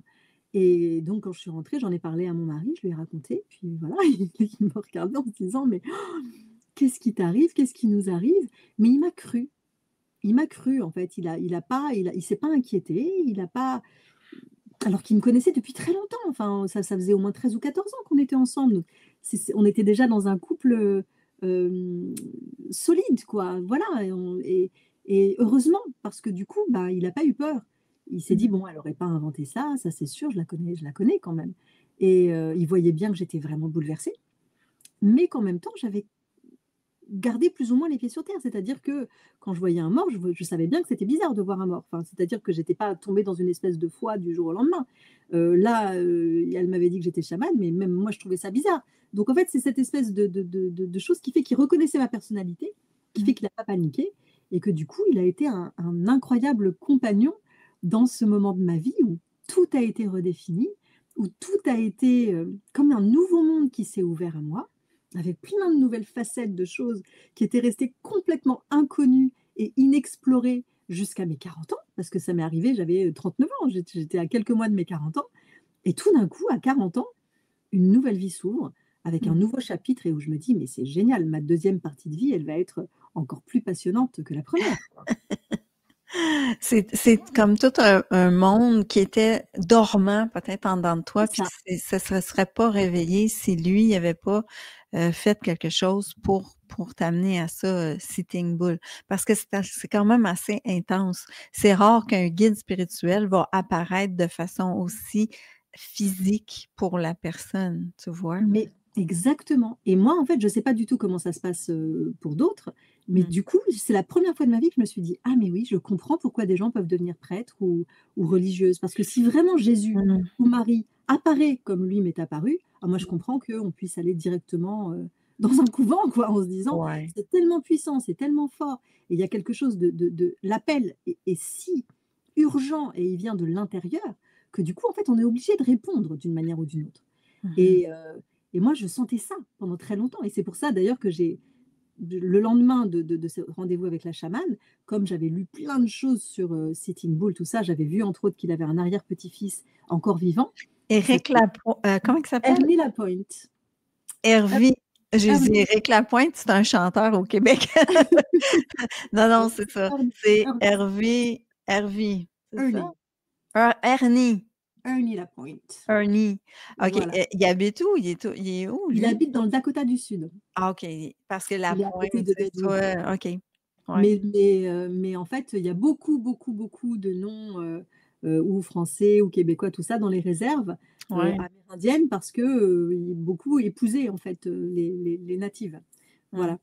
Et donc, quand je suis rentrée, j'en ai parlé à mon mari, je lui ai raconté. Puis voilà, il me regardait en se disant, mais qu'est-ce qui t'arrive? Qu'est-ce qui nous arrive? Mais il m'a cru. Il m'a cru en fait. Il s'est pas inquiété. Il a pas alors qu'il me connaissait depuis très longtemps. Enfin, ça faisait au moins 13 ou 14 ans qu'on était ensemble. Donc on était déjà dans un couple, solide quoi. Voilà et heureusement parce que du coup, bah, il a pas eu peur. Il s'est dit: Mmh. «Bon, elle aurait pas inventé ça c'est sûr, je la connais quand même» il voyait bien que j'étais vraiment bouleversée, mais qu'en même temps, j'avais garder plus ou moins les pieds sur terre. C'est-à-dire que quand je voyais un mort, je savais bien que c'était bizarre de voir un mort. Enfin, c'est-à-dire que j'étais pas tombée dans une espèce de foi du jour au lendemain. Là, elle m'avait dit que j'étais chamane, mais même moi, je trouvais ça bizarre. Donc en fait, c'est cette espèce de chose qui fait qu'il reconnaissait ma personnalité, qui Mmh. fait qu'il n'a pas paniqué et que du coup, il a été un incroyable compagnon dans ce moment de ma vie où tout a été redéfini, où tout a été, comme un nouveau monde qui s'est ouvert à moi, avec plein de nouvelles facettes de choses qui étaient restées complètement inconnues et inexplorées jusqu'à mes 40 ans, parce que ça m'est arrivé, j'avais 39 ans, j'étais à quelques mois de mes 40 ans, et tout d'un coup, à 40 ans, une nouvelle vie s'ouvre avec un Mmh. nouveau chapitre et où je me dis, mais c'est génial, ma deuxième partie de vie, elle va être encore plus passionnante que la première. C'est comme tout un monde qui était dormant peut-être en dedans de toi, C'est puis ça. ça se serait pas réveillé si lui il avait pas fait quelque chose pour t'amener à ça, Sitting Bull. Parce que c'est quand même assez intense. C'est rare qu'un guide spirituel va apparaître de façon aussi physique pour la personne, tu vois? Mais exactement. Et moi, en fait, je ne sais pas du tout comment ça se passe, pour d'autres, mais Mmh. du coup, c'est la première fois de ma vie que je me suis dit: «Ah mais oui, je comprends pourquoi des gens peuvent devenir prêtres ou religieuses». Parce que si vraiment Jésus Mmh. ou Marie apparaît comme lui m'est apparu, ah moi je comprends qu'on puisse aller directement, dans un couvent quoi, en se disant: Ouais. «C'est tellement puissant, c'est tellement fort» et il y a quelque chose de l'appel est si urgent et il vient de l'intérieur que du coup, en fait, on est obligé de répondre d'une manière ou d'une autre. Mmh. Et moi, je sentais ça pendant très longtemps et c'est pour ça d'ailleurs que le lendemain de ce rendez-vous avec la chamane, comme j'avais lu plein de choses sur, Sitting Bull, tout ça, j'avais vu entre autres qu'il avait un arrière-petit-fils encore vivant qui Éric s'appelait comment il s'appelle? Hermé Lapointe. Hervé. J'ai dit Hermé Éric Lapointe, c'est un chanteur au Québec. Non, non, c'est ça. Herm C'est Herm Hervé, c'est ça? Ernie. Ernie. Ernie Lapointe. Ernie. OK, Voilà. il habite où? Il est où Il lui? habite dans le Dakota du Sud. Ah OK, parce que la Il est à pointe, côté de c'est Deadwood. toi OK. Ouais. Mais en fait, il y a beaucoup, beaucoup, beaucoup de noms, ou français ou québécois, tout ça, dans les réserves, Ouais. amérindiennes parce que, beaucoup épousaient en fait, les natives. Mmh. Voilà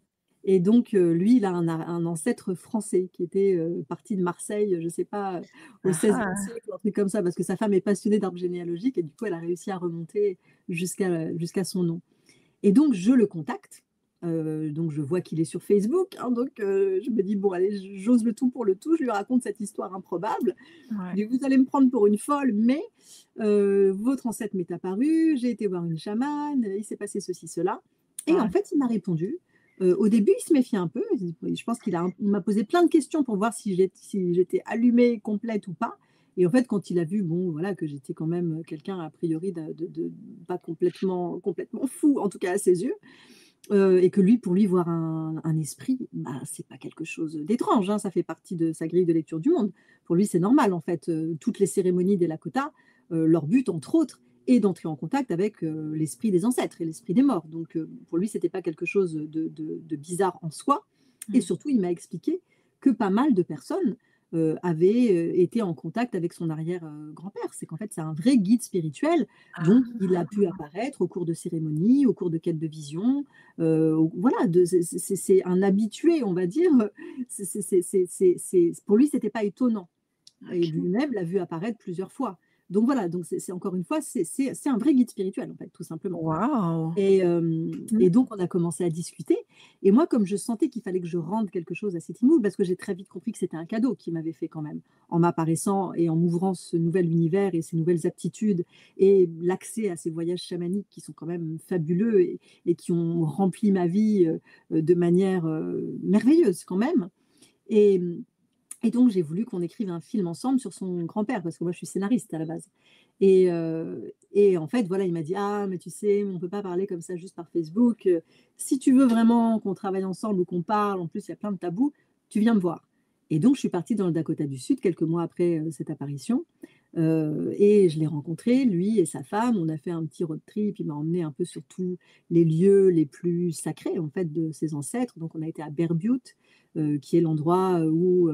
et donc lui, il a un ancêtre français qui était, parti de Marseille, je sais pas, au Ah XVIe ah! siècle ou un truc comme ça, parce que sa femme est passionnée d'arbre généalogique et du coup, elle a réussi à remonter jusqu'à son nom. Et donc je le contacte, donc je vois qu'il est sur Facebook, hein, donc je me dis: «Bon allez, j'ose le tout pour le tout», je lui raconte cette histoire improbable. Je Ouais. dis: «Vous allez me prendre pour une folle, mais votre ancêtre m'est apparu, j'ai été voir une chamane, il s'est passé ceci, cela» et en Ouais. fait, il m'a répondu. Au début, il se méfiait un peu, je pense il m'a posé plein de questions pour voir si j'étais allumée, complète ou pas et en fait, quand il a vu, bon, voilà, que j'étais quand même quelqu'un a priori de pas complètement fou, en tout cas à ses yeux, et que lui, pour lui, voir un esprit, bah, c'est pas quelque chose d'étrange, hein, ça fait partie de sa grille de lecture du monde. Pour lui, c'est normal, en fait, toutes les cérémonies des Lakota, leur but, entre autres, est d'entrer en contact avec, l'esprit des ancêtres et l'esprit des morts. Donc, pour lui, c'était pas quelque chose de bizarre en soi et Mmh. surtout, il m'a expliqué que pas mal de personnes, avaient, été en contact avec son arrière, grand-père. C'est qu'en fait, c'est un vrai guide spirituel, donc Ah! il a pu apparaître au cours de cérémonies, au cours de quêtes de vision, voilà, c'est un habitué, on va dire. Pour lui, c'était pas étonnant et OK. lui-même l'a vu apparaître plusieurs fois. Donc voilà, donc c'est encore une fois, c'est un vrai guide spirituel, en fait, tout simplement. Wow! Et donc on a commencé à discuter et moi, comme je sentais qu'il fallait que je rende quelque chose à Sitting Bull, parce que j'ai très vite compris que c'était un cadeau qu'il m'avait fait quand même, en m'apparaissant et en m'ouvrant ce nouvel univers et ces nouvelles aptitudes et l'accès à ces voyages chamaniques qui sont quand même fabuleux et qui ont rempli ma vie, de manière, merveilleuse quand même et et donc j'ai voulu qu'on écrive un film ensemble sur son grand-père, parce que moi je suis scénariste à la base. Et en fait, voilà, il m'a dit: «Ah, mais tu sais, on ne peut pas parler comme ça juste par Facebook, si tu veux vraiment qu'on travaille ensemble ou qu'on parle, en plus il y a plein de tabous, tu viens me voir». Et donc je suis partie dans le Dakota du Sud quelques mois après, cette apparition, et je l'ai rencontré, lui et sa femme. On a fait un petit road trip, il m'a emmenée un peu sur tous les lieux les plus sacrés, en fait, de ses ancêtres. Donc on a été à Bear Butte, qui est l'endroit, où,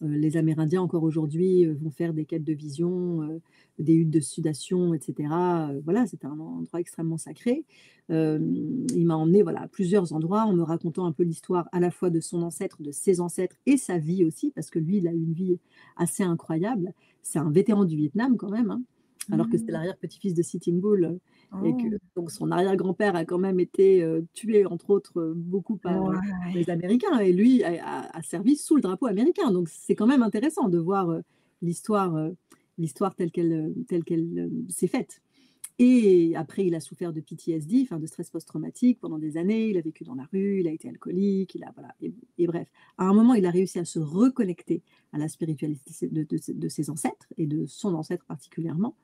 les Amérindiens encore aujourd'hui, vont faire des quêtes de vision, des huttes de sudation et cetera, voilà, c'était un endroit extrêmement sacré. Il m'a emmenée, voilà, à plusieurs endroits en me racontant un peu l'histoire à la fois de son ancêtre, de ses ancêtres et sa vie aussi, parce que lui, il a eu une vie assez incroyable. C'est un vétéran du Vietnam quand même, hein, alors que c'est Mmh. l'arrière-petit-fils de Sitting Bull, et que Oh! donc son arrière-grand-père a quand même été, tué entre autres, beaucoup par, Ouais. les Américains et lui a servi sous le drapeau américain. Donc c'est quand même intéressant de voir, l'histoire, l'histoire telle qu'elle, s'est faite. Et après, il a souffert de PTSD, enfin de stress post-traumatique pendant des années. Il a vécu dans la rue, il a été alcoolique, il a voilà et bref. À un moment, il a réussi à se reconnecter à la spiritualité de ses ancêtres et de son ancêtre particulièrement.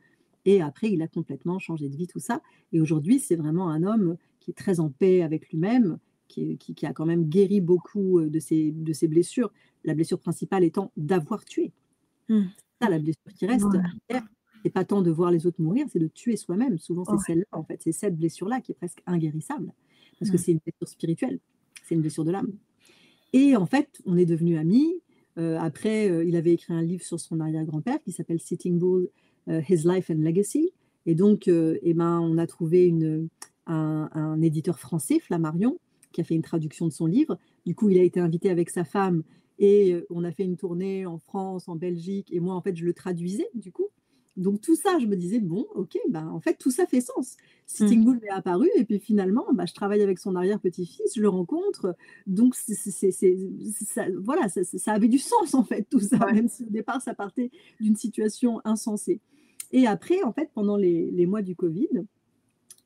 Et après, il a complètement changé de vie, tout ça. Et aujourd'hui, c'est vraiment un homme qui est très en paix avec lui-même, qui a quand même guéri beaucoup, de ses blessures. La blessure principale étant d'avoir tué. Mmh. Ça, la blessure qui reste Ouais. amère, c'est pas tant de voir les autres mourir, c'est de tuer soi-même. Souvent, c'est Ouais. celle-là, en fait, c'est cette blessure-là qui est presque inguérissable, parce que Mmh. c'est une blessure spirituelle, c'est une blessure de l'âme. Et en fait, on est devenus amis. Après, il avait écrit un livre sur son arrière-grand-père qui s'appelle Sitting Bull, His Life and Legacy. Et donc, et ben, on a trouvé un éditeur français, Flammarion, qui a fait une traduction de son livre. Du coup, il a été invité avec sa femme et on a fait une tournée en France, en Belgique. Et moi, en fait, je le traduisais, du coup. Donc tout ça, je me disais, bon, ok, ben, en fait, tout ça fait sens. Mmh. Sitting Bull m'est apparu et puis finalement, bah, je travaille avec son arrière-petit-fils, je le rencontre, donc ça, voilà, ça avait du sens en fait tout ça, Ouais. même si au départ ça partait d'une situation insensée. Et après, en fait, pendant les mois du Covid,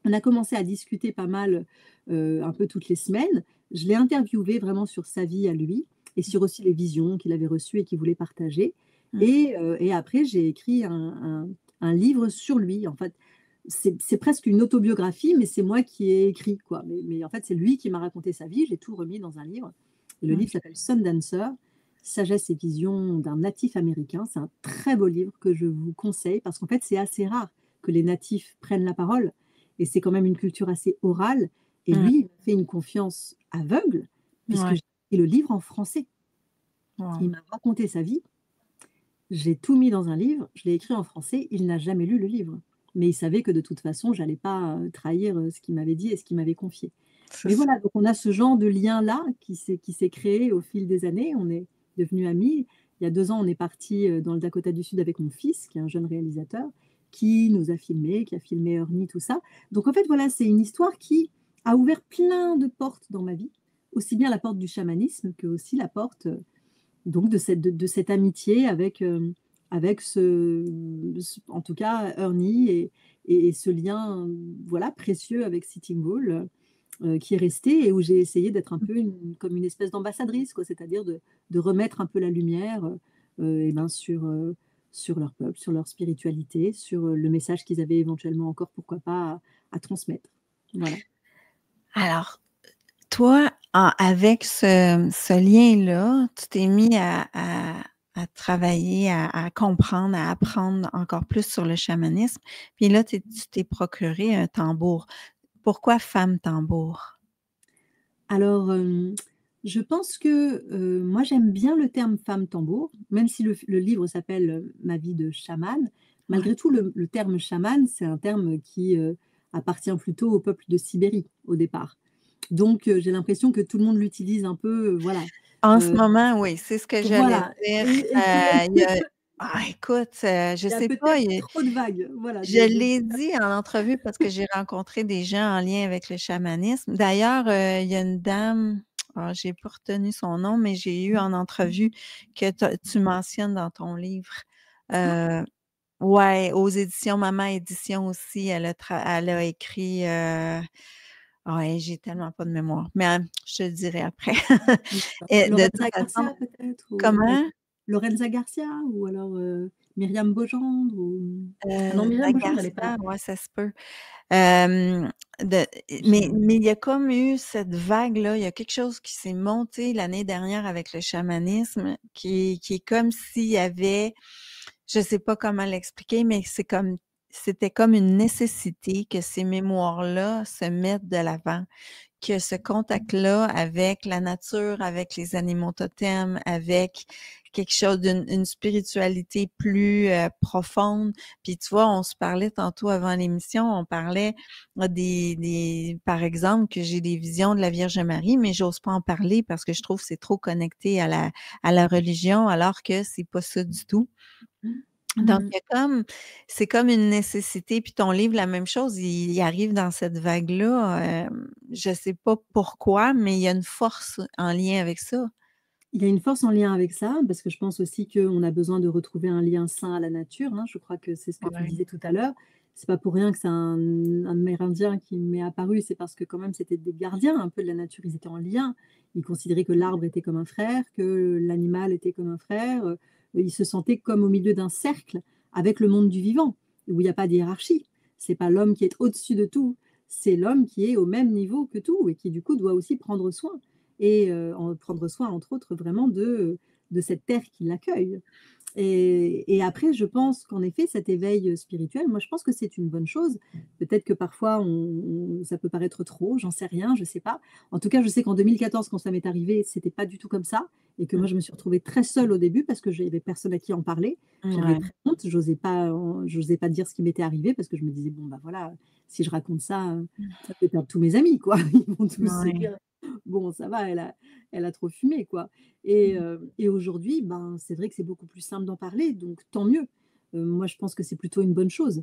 on a commencé à discuter pas mal, un peu toutes les semaines. Je l'ai interviewé vraiment sur sa vie à lui et sur aussi les visions qu'il avait reçues et qu'il voulait partager. Mmh. Et après, j'ai écrit un livre sur lui. En fait, c'est presque une autobiographie, mais c'est moi qui ai écrit, quoi. Mais en fait, c'est lui qui m'a raconté sa vie. J'ai tout remis dans un livre. Et le Mmh. livre s'appelle Sundancer. Sagesse et vision d'un natif américain. C'est un très beau livre que je vous conseille parce qu'en fait, c'est assez rare que les natifs prennent la parole et c'est quand même une culture assez orale. Et Mmh. lui, il m'a fait une confiance aveugle puisque Ouais. j'ai écrit le livre en français. Wow. Il m'a raconté sa vie. J'ai tout mis dans un livre, je l'ai écrit en français, il n'a jamais lu le livre. Mais il savait que de toute façon, j'allais pas, trahir, ce qu'il m'avait dit et ce qu'il m'avait confié. C'est Mais ça. voilà, donc on a ce genre de lien-là qui s'est créé au fil des années. On est devenus amis. Il y a 2 ans, on est partis, dans le Dakota du Sud avec mon fils, qui est un jeune réalisateur, qui nous a filmés, qui a filmé Ernie, tout ça. Donc en fait, voilà, c'est une histoire qui a ouvert plein de portes dans ma vie, aussi bien la porte du chamanisme que aussi la porte, donc de cette amitié avec en tout cas Ernie et ce lien, voilà, précieux avec Sitting Bull, qui est resté et où j'ai essayé d'être un peu comme une espèce d'ambassadrice, quoi. C'est-à-dire de remettre un peu la lumière, et ben sur leur peuple, sur leur spiritualité, sur, le message qu'ils avaient éventuellement encore, pourquoi pas, à transmettre. Voilà. Alors, toi, avec ce lien-là, tu t'es mis à travailler, à comprendre, à apprendre encore plus sur le chamanisme. Puis là, tu t'es procuré un tambour. Pourquoi femme tambour? Alors, je pense que, moi j'aime bien le terme femme tambour, même si le livre s'appelle, Ma vie de chamane. Ouais. Malgré tout, le terme chamane, c'est un terme qui, appartient plutôt au peuple de Sibérie, au départ. Donc, j'ai l'impression que tout le monde l'utilise un peu, voilà, En ce heu, moment, oui, c'est ce que j'allais voilà dire. et qu'il y a Il y a écoute, je il y a sais pas, peut-être trop de vagues, voilà, je l'ai dit en entrevue parce que j'ai rencontré des gens en lien avec le chamanisme. D'ailleurs, il y a une dame, j'ai pas retenu son nom, mais j'ai eu en entrevue que tu mentionnes dans ton livre. ah, Heu, ouais, aux éditions Maman Édition aussi, elle a écrit, ouais, j'ai tellement pas de mémoire, mais, je te le dirai après. d'accord. Et de Lorenza toute façon Garcia peut-être ou comment? Lorenza Garcia ou alors, Myriam Bogendre ou ah non, La Myriam Bogendre, elle est Garcia, pas ouais, ça se peut. Hem, de je mais il y a comme eu cette vague-là, il y a quelque chose qui s'est monté l'année dernière avec le chamanisme qui est comme s'il y avait je sais pas comment l'expliquer, mais c'était comme une nécessité que ces mémoires-là se mettent de l'avant. Que ce contact-là avec la nature, avec les animaux totems, avec quelque chose une spiritualité plus, profonde. Puis tu vois, on se parlait tantôt avant l'émission, on parlait des par exemple, que j'ai des visions de la Vierge Marie, mais j'ose pas en parler parce que je trouve que c'est trop connecté à la religion, alors que c'est pas ça du tout. Donc, Mmh. il y a comme c'est comme une nécessité, puis ton livre, la même chose, il arrive dans cette vague-là, je sais pas pourquoi, mais il y a une force en lien avec ça. Il y a une force en lien avec ça, parce que je pense aussi qu'on a besoin de retrouver un lien sain à la nature, hein. Je crois que c'est ce que tu Ouais. disais tout à l'heure. C'est pas pour rien que c'est un Amérindien qui m'est apparu, c'est parce que quand même c'était des gardiens un peu de la nature, ils étaient en lien. Ils considéraient que l'arbre était comme un frère, que l'animal était comme un frère, ils se sentaient comme au milieu d'un cercle avec le monde du vivant, où il y a pas de hiérarchie. C'est pas l'homme qui est au-dessus de tout, c'est l'homme qui est au même niveau que tout et qui du coup doit aussi prendre soin et en prendre soin, entre autres, vraiment de cette terre qui l'accueille. Et après, je pense qu'en effet, cet éveil spirituel, moi, je pense que c'est une bonne chose. Peut-être que parfois, ça peut paraître trop, j'en sais rien, je sais pas. En tout cas, je sais qu'en 2014, quand ça m'est arrivé, c'était pas du tout comme ça, et que moi, Mmh. je me suis retrouvée très seule au début parce que j'avais personne à qui en parler. J'avais Ouais, très honte, j'osais pas dire ce qui m'était arrivé parce que je me disais: «Bon, bah, voilà, si je raconte ça, ça peut perdre tous mes amis, quoi». Ils vont tous se ouais. dire: «Bon, ça va, elle a trop fumé, quoi». Et aujourd'hui, ben, c'est vrai que c'est beaucoup plus simple d'en parler, donc tant mieux. Moi, je pense que c'est plutôt une bonne chose.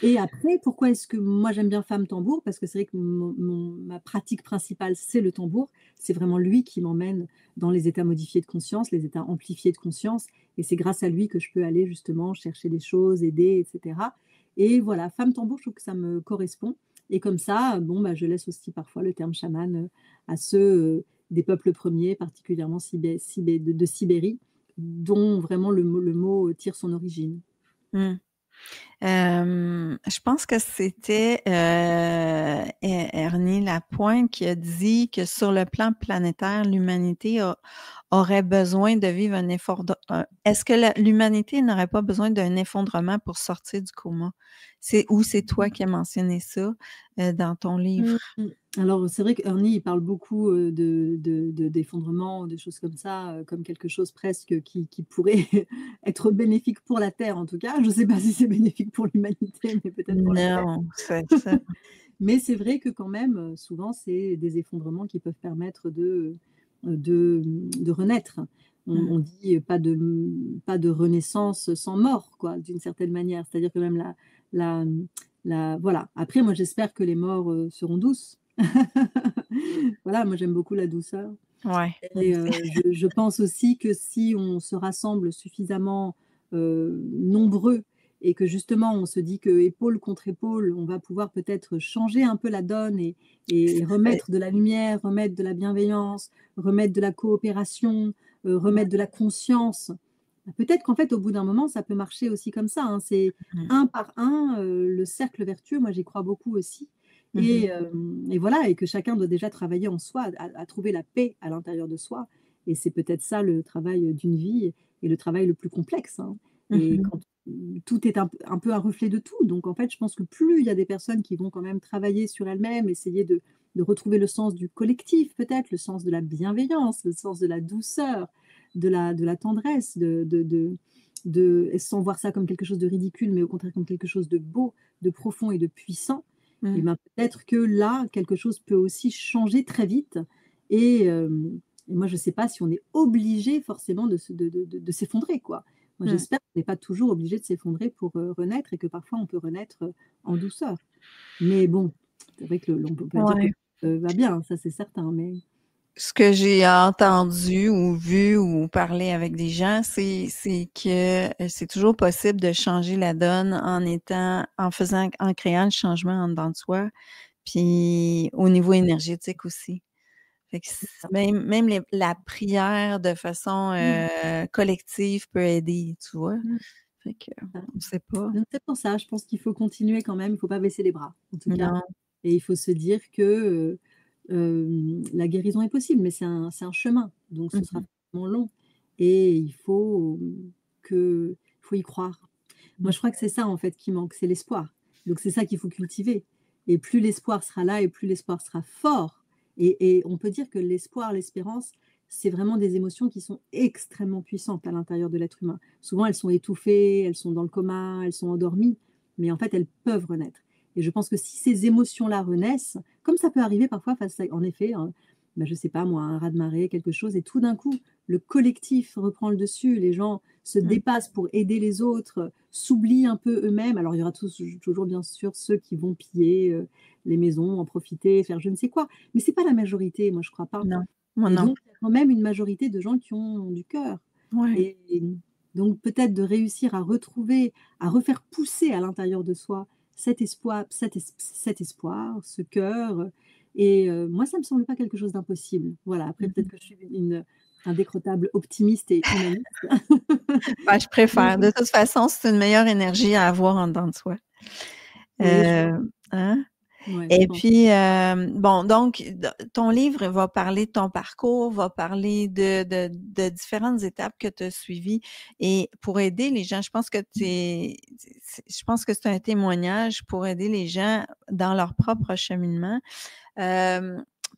Et après, pourquoi est-ce que moi j'aime bien Femme Tambour? Parce que c'est vrai que ma pratique principale, c'est le tambour. C'est vraiment lui qui m'emmène dans les états modifiés de conscience, les états amplifiés de conscience, et c'est grâce à lui que je peux aller justement chercher des choses, aider, et cetera. Et voilà, Femme Tambour, je trouve que ça me correspond. Et comme ça, bon, bah, je laisse aussi parfois le terme chaman, à ceux, des peuples premiers, particulièrement de Sibérie, dont vraiment le mot tire son origine. Mmh. Je pense que c'était Ernie Lapointe qui a dit que sur le plan planétaire, l'humanité aurait besoin de vivre un effort. Est-ce que l'humanité n'aurait pas besoin d'un effondrement pour sortir du coma? C'est toi qui as mentionné ça dans ton livre? Alors, c'est vrai qu'Ernie, il parle beaucoup d'effondrement, de choses comme ça, comme quelque chose presque qui pourrait être bénéfique pour la Terre, en tout cas. Je ne sais pas si c'est bénéfique pour l'humanité, mais peut-être pour la Terre. Non, c'est ça. Mais c'est vrai que quand même, souvent, c'est des effondrements qui peuvent permettre de renaître. On dit pas de renaissance sans mort, quoi, d'une certaine manière. C'est-à-dire que même voilà. Après, moi, j'espère que les morts seront douces. Voilà, moi, j'aime beaucoup la douceur. Ouais. Et je pense aussi que si on se rassemble suffisamment nombreux et que justement on se dit que épaule contre épaule, on va pouvoir peut-être changer un peu la donne et remettre de la lumière, remettre de la bienveillance, remettre de la coopération, remettre de la conscience. Peut-être qu'en fait, au bout d'un moment, ça peut marcher aussi comme ça, hein. C'est un par un, le cercle vertueux, moi j'y crois beaucoup aussi. Et voilà, et que chacun doit déjà travailler en soi, à trouver la paix à l'intérieur de soi. Et c'est peut-être ça le travail d'une vie et le travail le plus complexe, hein. Et quand tout est un peu un reflet de tout. Donc en fait, je pense que plus il y a des personnes qui vont quand même travailler sur elles-mêmes, essayer de retrouver le sens du collectif, peut-être, le sens de la bienveillance, le sens de la douceur, de la tendresse, et sans voir ça comme quelque chose de ridicule, mais au contraire comme quelque chose de beau, de profond et de puissant. Et ben, peut-être que là, quelque chose peut aussi changer très vite. Et moi, je ne sais pas si on est obligé forcément de s'effondrer, quoi. Moi, j'espère qu'on n'est pas toujours obligé de s'effondrer pour renaître et que parfois on peut renaître en douceur. Mais bon, c'est vrai que on peut pas dire que Ouais. va bien, ça c'est certain. Mais Ce que j'ai entendu ou vu ou parlé avec des gens, c'est que c'est toujours possible de changer la donne en créant le changement en dedans de soi, puis au niveau énergétique aussi. Fait que même la prière de façon collective peut aider, tu vois. Fait que on sait pas. donc c'est pour ça, je pense qu'il faut continuer quand même, il ne faut pas baisser les bras, en tout cas. Non. Et il faut se dire que la guérison est possible, mais c'est un chemin, donc ce sera vraiment long. Et il faut y croire. Moi, je crois que c'est ça, en fait, qui manque, c'est l'espoir. Donc c'est ça qu'il faut cultiver. Et plus l'espoir sera là et plus l'espoir sera fort. Et on peut dire que l'espoir, l'espérance, c'est vraiment des émotions qui sont extrêmement puissantes à l'intérieur de l'être humain. Souvent, elles sont étouffées, elles sont dans le coma, elles sont endormies, mais en fait, elles peuvent renaître. Et je pense que si ces émotions-là renaissent, comme ça peut arriver parfois face à, en effet, je ne sais pas moi, un raz-de-marée, quelque chose, et tout d'un coup, le collectif reprend le dessus, les gens se dépassent pour aider les autres, s'oublient un peu eux-mêmes. Alors, il y aura toujours, bien sûr, ceux qui vont piller les maisons, en profiter, faire je ne sais quoi. Mais ce n'est pas la majorité, moi, je ne crois pas. Non. Moi Et non. donc, il y a quand même une majorité de gens qui ont du cœur. Ouais. Et donc, peut-être de réussir à retrouver, à refaire pousser à l'intérieur de soi cet espoir, cet espoir, ce cœur. Et moi, ça ne me semble pas quelque chose d'impossible. Voilà, après, peut-être que je suis un décrottable optimiste et humaniste. Ben, je préfère. De toute façon, c'est une meilleure énergie à avoir en dedans de soi. Oui, Hein? ouais, je Et pense. puis, bon, donc, ton livre va parler de ton parcours, va parler de différentes étapes que tu as suivies. Et pour aider les gens, je pense que c'est un témoignage pour aider les gens dans leur propre cheminement.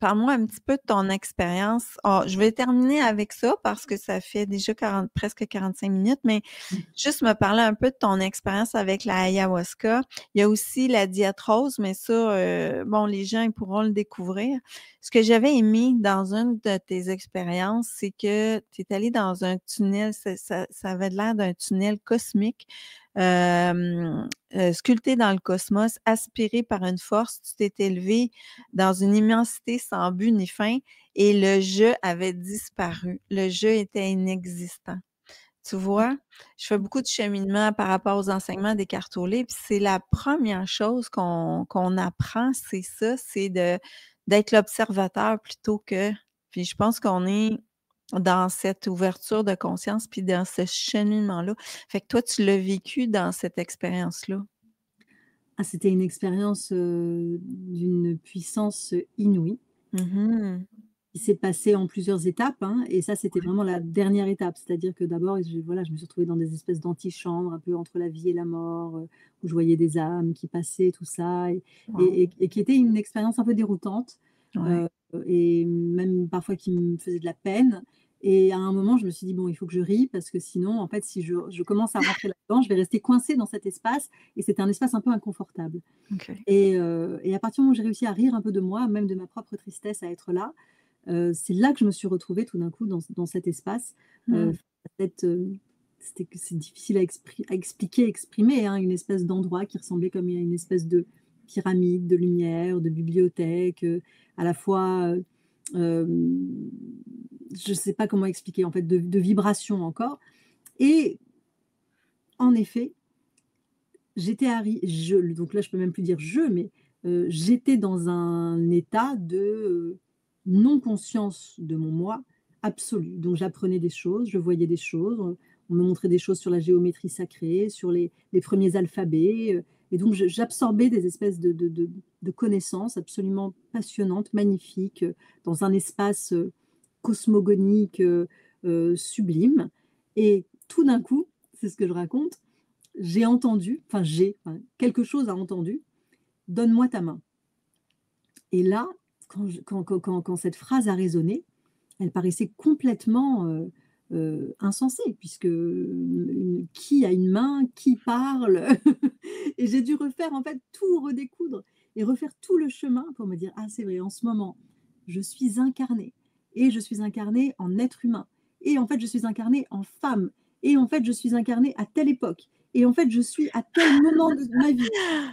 Parle-moi un petit peu de ton expérience. Je vais terminer avec ça parce que ça fait déjà presque 45 minutes, mais juste me parler un peu de ton expérience avec la ayahuasca. Il y a aussi la diatrose, mais ça, bon, les gens ils pourront le découvrir. Ce que j'avais aimé dans une de tes expériences, c'est que tu es allé dans un tunnel, ça avait l'air d'un tunnel cosmique. Sculpté dans le cosmos, aspiré par une force, tu t'es élevé dans une immensité sans but ni fin et le je avait disparu. Le je était inexistant. Tu vois, je fais beaucoup de cheminement par rapport aux enseignements d'Eckhart Tolle, puis c'est la première chose qu'on apprend, c'est ça, c'est d'être l'observateur plutôt que. Puis je pense qu'on est dans cette ouverture de conscience, puis dans ce cheminement-là. Fait que toi, tu l'as vécu dans cette expérience-là? Ah, c'était une expérience, d'une puissance inouïe, Mmh. qui s'est passée en plusieurs étapes, hein, et ça, c'était Ouais. vraiment la dernière étape. C'est-à-dire que d'abord, je me suis retrouvée dans des espèces d'antichambres, un peu entre la vie et la mort, où je voyais des âmes qui passaient, tout ça, Wow. et qui était une expérience un peu déroutante, Ouais. heu, et même parfois qui me faisait de la peine. Et à un moment, je me suis dit: «Bon, il faut que je rie parce que sinon, en fait, si je commence à rentrer là-dedans, je vais rester coincée dans cet espace», et c'était un espace un peu inconfortable. OK. Et à partir du moment où j'ai réussi à rire un peu de moi, même de ma propre tristesse à être là, c'est là que je me suis retrouvée tout d'un coup dans cet espace, Mmh. cette, c'est difficile à expliquer, exprimer, hein, une espèce d'endroit qui ressemblait comme à une espèce de pyramide de lumière, de bibliothèque, à la fois, hem, je ne sais pas comment expliquer, en fait, de vibrations encore. Et en effet, j'étais arri je donc là, je peux même plus dire «je», mais j'étais dans un état de, non-conscience de mon moi absolu. Donc j'apprenais des choses, je voyais des choses, on me montrait des choses sur la géométrie sacrée, sur les premiers alphabets, et donc j'absorbais des espèces de connaissances absolument passionnantes, magnifiques, dans un espace, cosmogonique, sublime. Et tout d'un coup, c'est ce que je raconte, quelque chose a entendu: «Donne-moi ta main». Et là, quand cette phrase a résonné, elle paraissait complètement, insensée puisque, qui a une main? Qui parle? Et j'ai dû refaire, en fait, tout redécoudre et refaire tout le chemin pour me dire: «Ah, c'est vrai, en ce moment, je suis incarnée, et je suis incarnée en être humain, et en fait, je suis incarnée en femme, et en fait, je suis incarnée à telle époque, et en fait, je suis à tel moment de ma vie.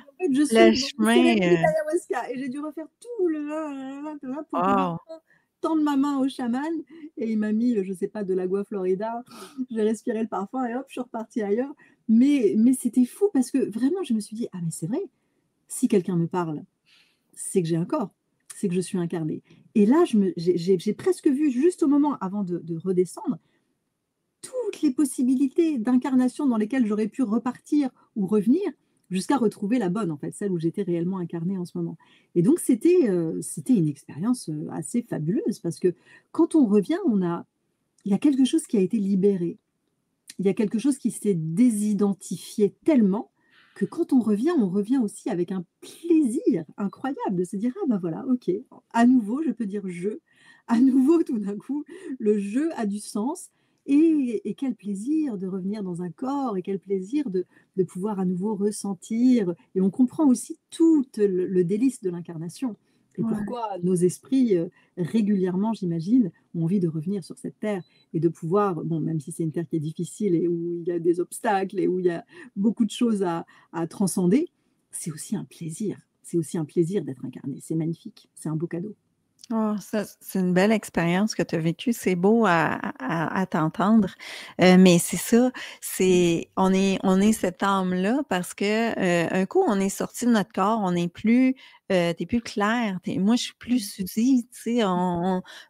En fait, je Le suis dans une chemin, cérémonie d'ayahuasca», et j'ai dû refaire tout le pour pouvoir wow! tendre ma main au chaman, et il m'a mis, je sais pas, de l'agua florida. J'ai respiré le parfum et hop, je suis repartie ailleurs. Mais c'était fou parce que vraiment je me suis dit: «Ah mais c'est vrai, si quelqu'un me parle, c'est que j'ai un corps, c'est que je suis incarnée». Et là j'ai presque vu juste au moment avant de redescendre, toutes les possibilités d'incarnation dans lesquelles j'aurais pu repartir ou revenir, jusqu'à retrouver la bonne, en fait, celle où j'étais réellement incarnée en ce moment. Et donc c'était une expérience, assez fabuleuse parce que quand on revient, il y a quelque chose qui a été libéré. Il y a quelque chose qui s'est désidentifié tellement que quand on revient aussi avec un plaisir incroyable de se dire: «Ah bah voilà, OK, à nouveau je peux dire "je", à nouveau tout d'un coup le «je» a du sens», et quel plaisir de revenir dans un corps, et quel plaisir de pouvoir à nouveau ressentir, et on comprend aussi tout le délice de l'incarnation et Ouais, pourquoi nos esprits, régulièrement, j'imagine, ont envie de revenir sur cette terre et de pouvoir, bon, même si c'est une terre qui est difficile et où il y a des obstacles et où il y a beaucoup de choses à transcender, c'est aussi un plaisir. C'est aussi un plaisir d'être incarné. C'est magnifique. C'est un beau cadeau. oh, ça, c'est une belle expérience que tu as vécue. C'est beau à t'entendre, mais c'est ça, on est cette âme-là parce que, un coup, on est sorti de notre corps, on n'est plus, tu plus clair, moi, je suis plus Mmh. Suzy, tu sais,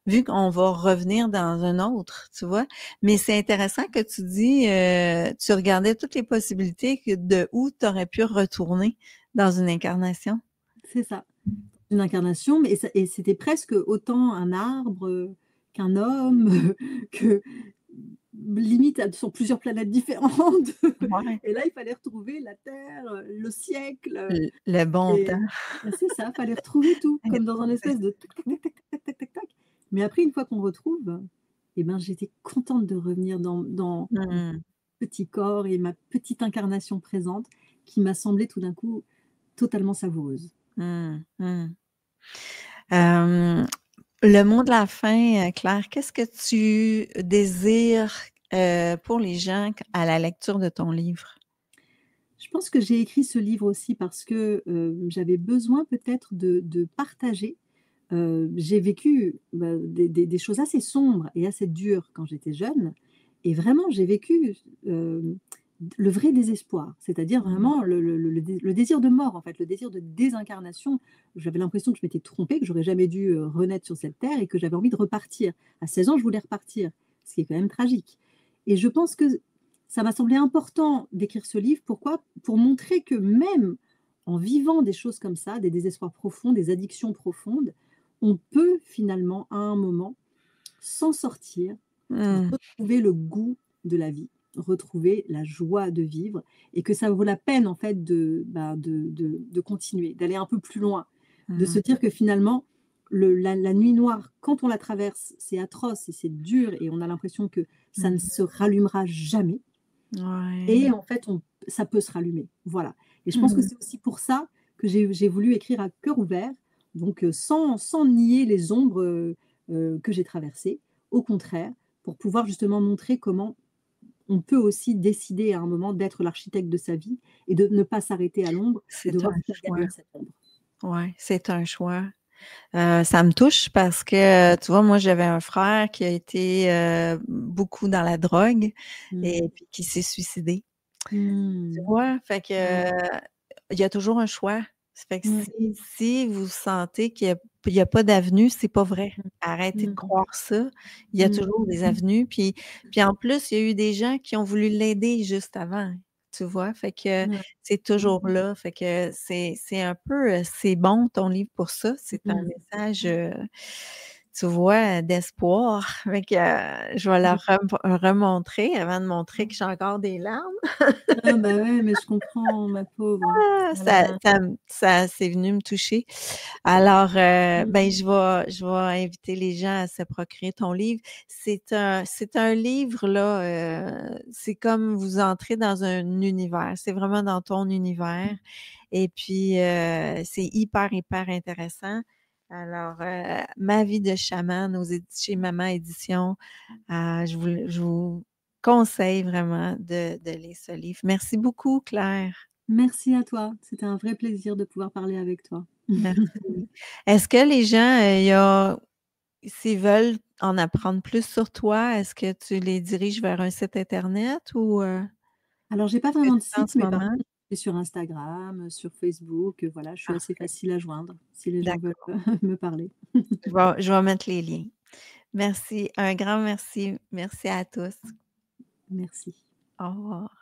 vu qu'on va revenir dans un autre, tu vois? Mais c'est intéressant que tu dis, tu regardais toutes les possibilités que de où tu aurais pu retourner dans une incarnation. C'est ça. Une incarnation, mais c'était presque autant un arbre, qu'un homme, que limite sur plusieurs planètes différentes. Ouais. Et là, il fallait retrouver la terre, le siècle, Le bon temps. et c'est ça, fallait retrouver tout, comme dans un C'est espèce de tac, tac, tac, tac, tac, tac, tac, tac. Mais après, une fois qu'on retrouve, et ben, j'étais contente de revenir dans mon mmh, petit corps et ma petite incarnation présente qui m'a semblé tout d'un coup totalement savoureuse. mmh, mmh. Hem, le mot de la fin, Claire, qu'est-ce que tu désires, pour les gens à la lecture de ton livre? Je pense que j'ai écrit ce livre aussi parce que, j'avais besoin peut-être de partager. J'ai vécu, bah, des choses assez sombres et assez dures quand j'étais jeune, et vraiment j'ai vécu, hem, le vrai désespoir, c'est-à-dire Mmh. vraiment le désir de mort, en fait, le désir de désincarnation. J'avais l'impression que je m'étais trompée, que j'aurais jamais dû, renaître sur cette terre et que j'avais envie de repartir. À 16 ans, je voulais repartir, ce qui est quand même tragique et je pense que ça m'a semblé important d'écrire ce livre. Pourquoi? Pour montrer que même en vivant des choses comme ça, des désespoirs profonds, des addictions profondes, on peut finalement, à un moment, s'en sortir, Mmh. retrouver le goût de la vie, retrouver la joie de vivre et que ça vaut la peine en fait de continuer, d'aller un peu plus loin, de se Mmh. dire que finalement la nuit noire, quand on la traverse, c'est atroce et c'est dur et on a l'impression que ça ne Mmh. se rallumera jamais Ouais. et en fait ça peut se rallumer. Voilà et je pense que Mmh. c'est aussi pour ça que j'ai voulu écrire à cœur ouvert, donc sans nier les ombres, que j'ai traversées. Au contraire, pour pouvoir justement montrer comment on peut aussi décider à un moment d'être l'architecte de sa vie et de ne pas s'arrêter à l'ombre et de C'est voir un ce qu'il y a choix. derrière cette ombre. Ouais, c'est un choix. Ça me touche parce que, tu vois, moi, j'avais un frère qui a été, beaucoup dans la drogue Mmh. et puis qui s'est suicidé. Tu Mmh. vois? Fait Ouais, que, il y a toujours un choix. Ça fait que ouais. si vous sentez qu'il y a pas d'avenue, c'est pas vrai. Mmh. Arrêtez de Mmh. croire ça. Il y a Mmh. toujours des avenues, puis en plus, il y a eu des gens qui ont voulu l'aider juste avant, tu vois? Fait que Ouais. c'est toujours là. Fait que c'est un peu, c'est bon ton livre pour ça. C'est un Mmh. message, tu vois, d'espoir. Fait que, je vais leur remontrer avant de montrer que j'ai encore des larmes. Ah bah, ouais, mais je comprends, ma pauvre. Ah, Oh là ça là. ça m ça c'est venu me toucher. Alors, Mmh. ben, je vais inviter les gens à se procurer ton livre. C'est un livre là, c'est comme vous entrez dans un univers. C'est vraiment dans ton univers et puis, c'est hyper, hyper intéressant. Alors, Ma vie de chamane chez Maman Éditions, je vous conseille vraiment de lire ce livre. Merci beaucoup Claire. Merci à toi. C'était un vrai plaisir de pouvoir parler avec toi. Merci. Est-ce que les gens, il y a s'ils veulent en apprendre plus sur toi, est-ce que tu les diriges vers un site internet ou, Alors j'ai pas qu'est-ce que vraiment de tu fais en site, ce mais par moment? contre, je suis sur Instagram, sur Facebook, voilà, je suis assez Parfait, facile à joindre si les gens veulent, d'accord. me parler. Je vais mettre les liens. Merci, un grand merci. Merci à tous. Merci. Au revoir.